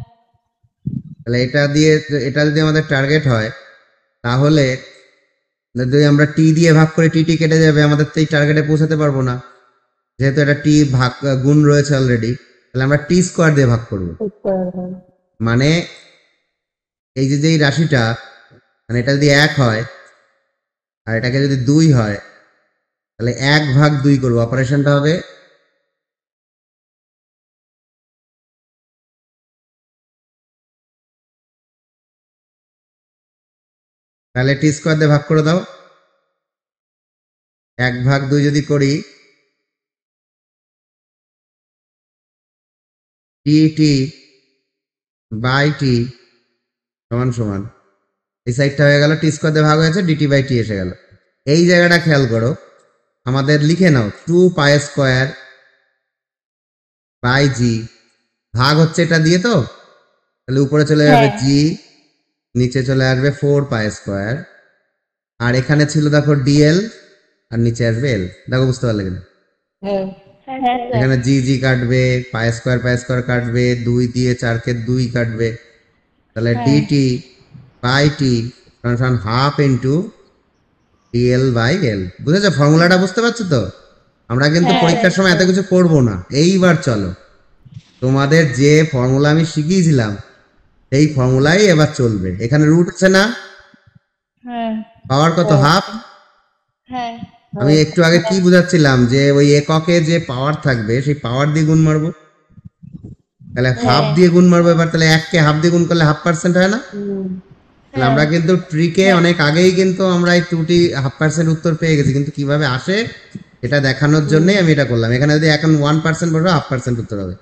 তাহলে এটা দিয়ে, এটা যদি আমাদের টার্গেট হয় তাহলে যদি আমরা টি দিয়ে ভাগ করে টি কেটে যাবে, আমাদের তো এই টার্গেটে পৌঁছাতে পারবো না, যেহেতু এটা টি ভাগ গুণ রয়েছে অলরেডি, তাহলে আমরা টি স্কোয়ার দিয়ে ভাগ করব। স্কোয়ার হ্যাঁ মানে এই যে যেই রাশিটা, মানে এটা যদি 1 হয় আর এটাকে যদি 2 হয়, তাহলে 1/2 করবো, অপারেশনটা হবে তাহলে টি স্কোয়ার দিয়ে ভাগ করে দাও। 1/2 যদি করি, টি টি বাই টি সমান সমান, এই সাইডটা হয়ে গেল টি স্কোয়ার দিয়ে ভাগ হয়েছে, ডিটি বাই টি এসে গেল। এই জায়গাটা খেয়াল করো, আমাদের লিখে নাও 2 পাই স্কোয়ার বাই জি, ভাগ হচ্ছে এটা দিয়ে তো, তাহলে উপরে চলে যাবে জি, নিচে চলে আসবে 4 পাই স্কোয়ার, আর এখানে ছিল দেখো ডিএল, আর নিচে আসবে এল। দেখো বুঝতে পারলে কিনা? হ্যাঁ হ্যাঁ এখানে জি জি কাটবে, পাই স্কোয়ার কাটবে, 2 দিয়ে 4 কে 2 কাটবে, তাহলে ডিটি বাই টি সমান half into dl by l. বুঝেছো ফর্মুলাটা? বুঝতে পারছো তো? আমরা কিন্তু পরীক্ষার সময় এত কিছু করব না। এইবার চলো, তোমাদের যে ফর্মুলা আমি শিখিয়েছিলাম সেই ফর্মুলাই এবার চলবে। এখানে রুট আছে না, হ্যাঁ পাওয়ার কত? হাফ। হ্যাঁ আমি একটু আগে কি বুঝাচ্ছিলাম, যে ওই এককে যে পাওয়ার থাকবে সেই পাওয়ার দিয়ে গুণ মারবো, তাহলে হাফ দিয়ে গুণ মারবো এবার, তাহলে 1 কে হাফ দিয়ে গুণ করলে 1/2% হয় না? তাহলে আমরা কিন্তু ট্রিকে অনেক আগেই কিন্তু আমরা এই 2টি 1/2% উত্তর পেয়ে গেছি, কিন্তু কিভাবে আসে এটা দেখানোর জন্যই আমি এটা করলাম। এখানে যদি এখন 1% বসবে 1/2% উত্তর হবে।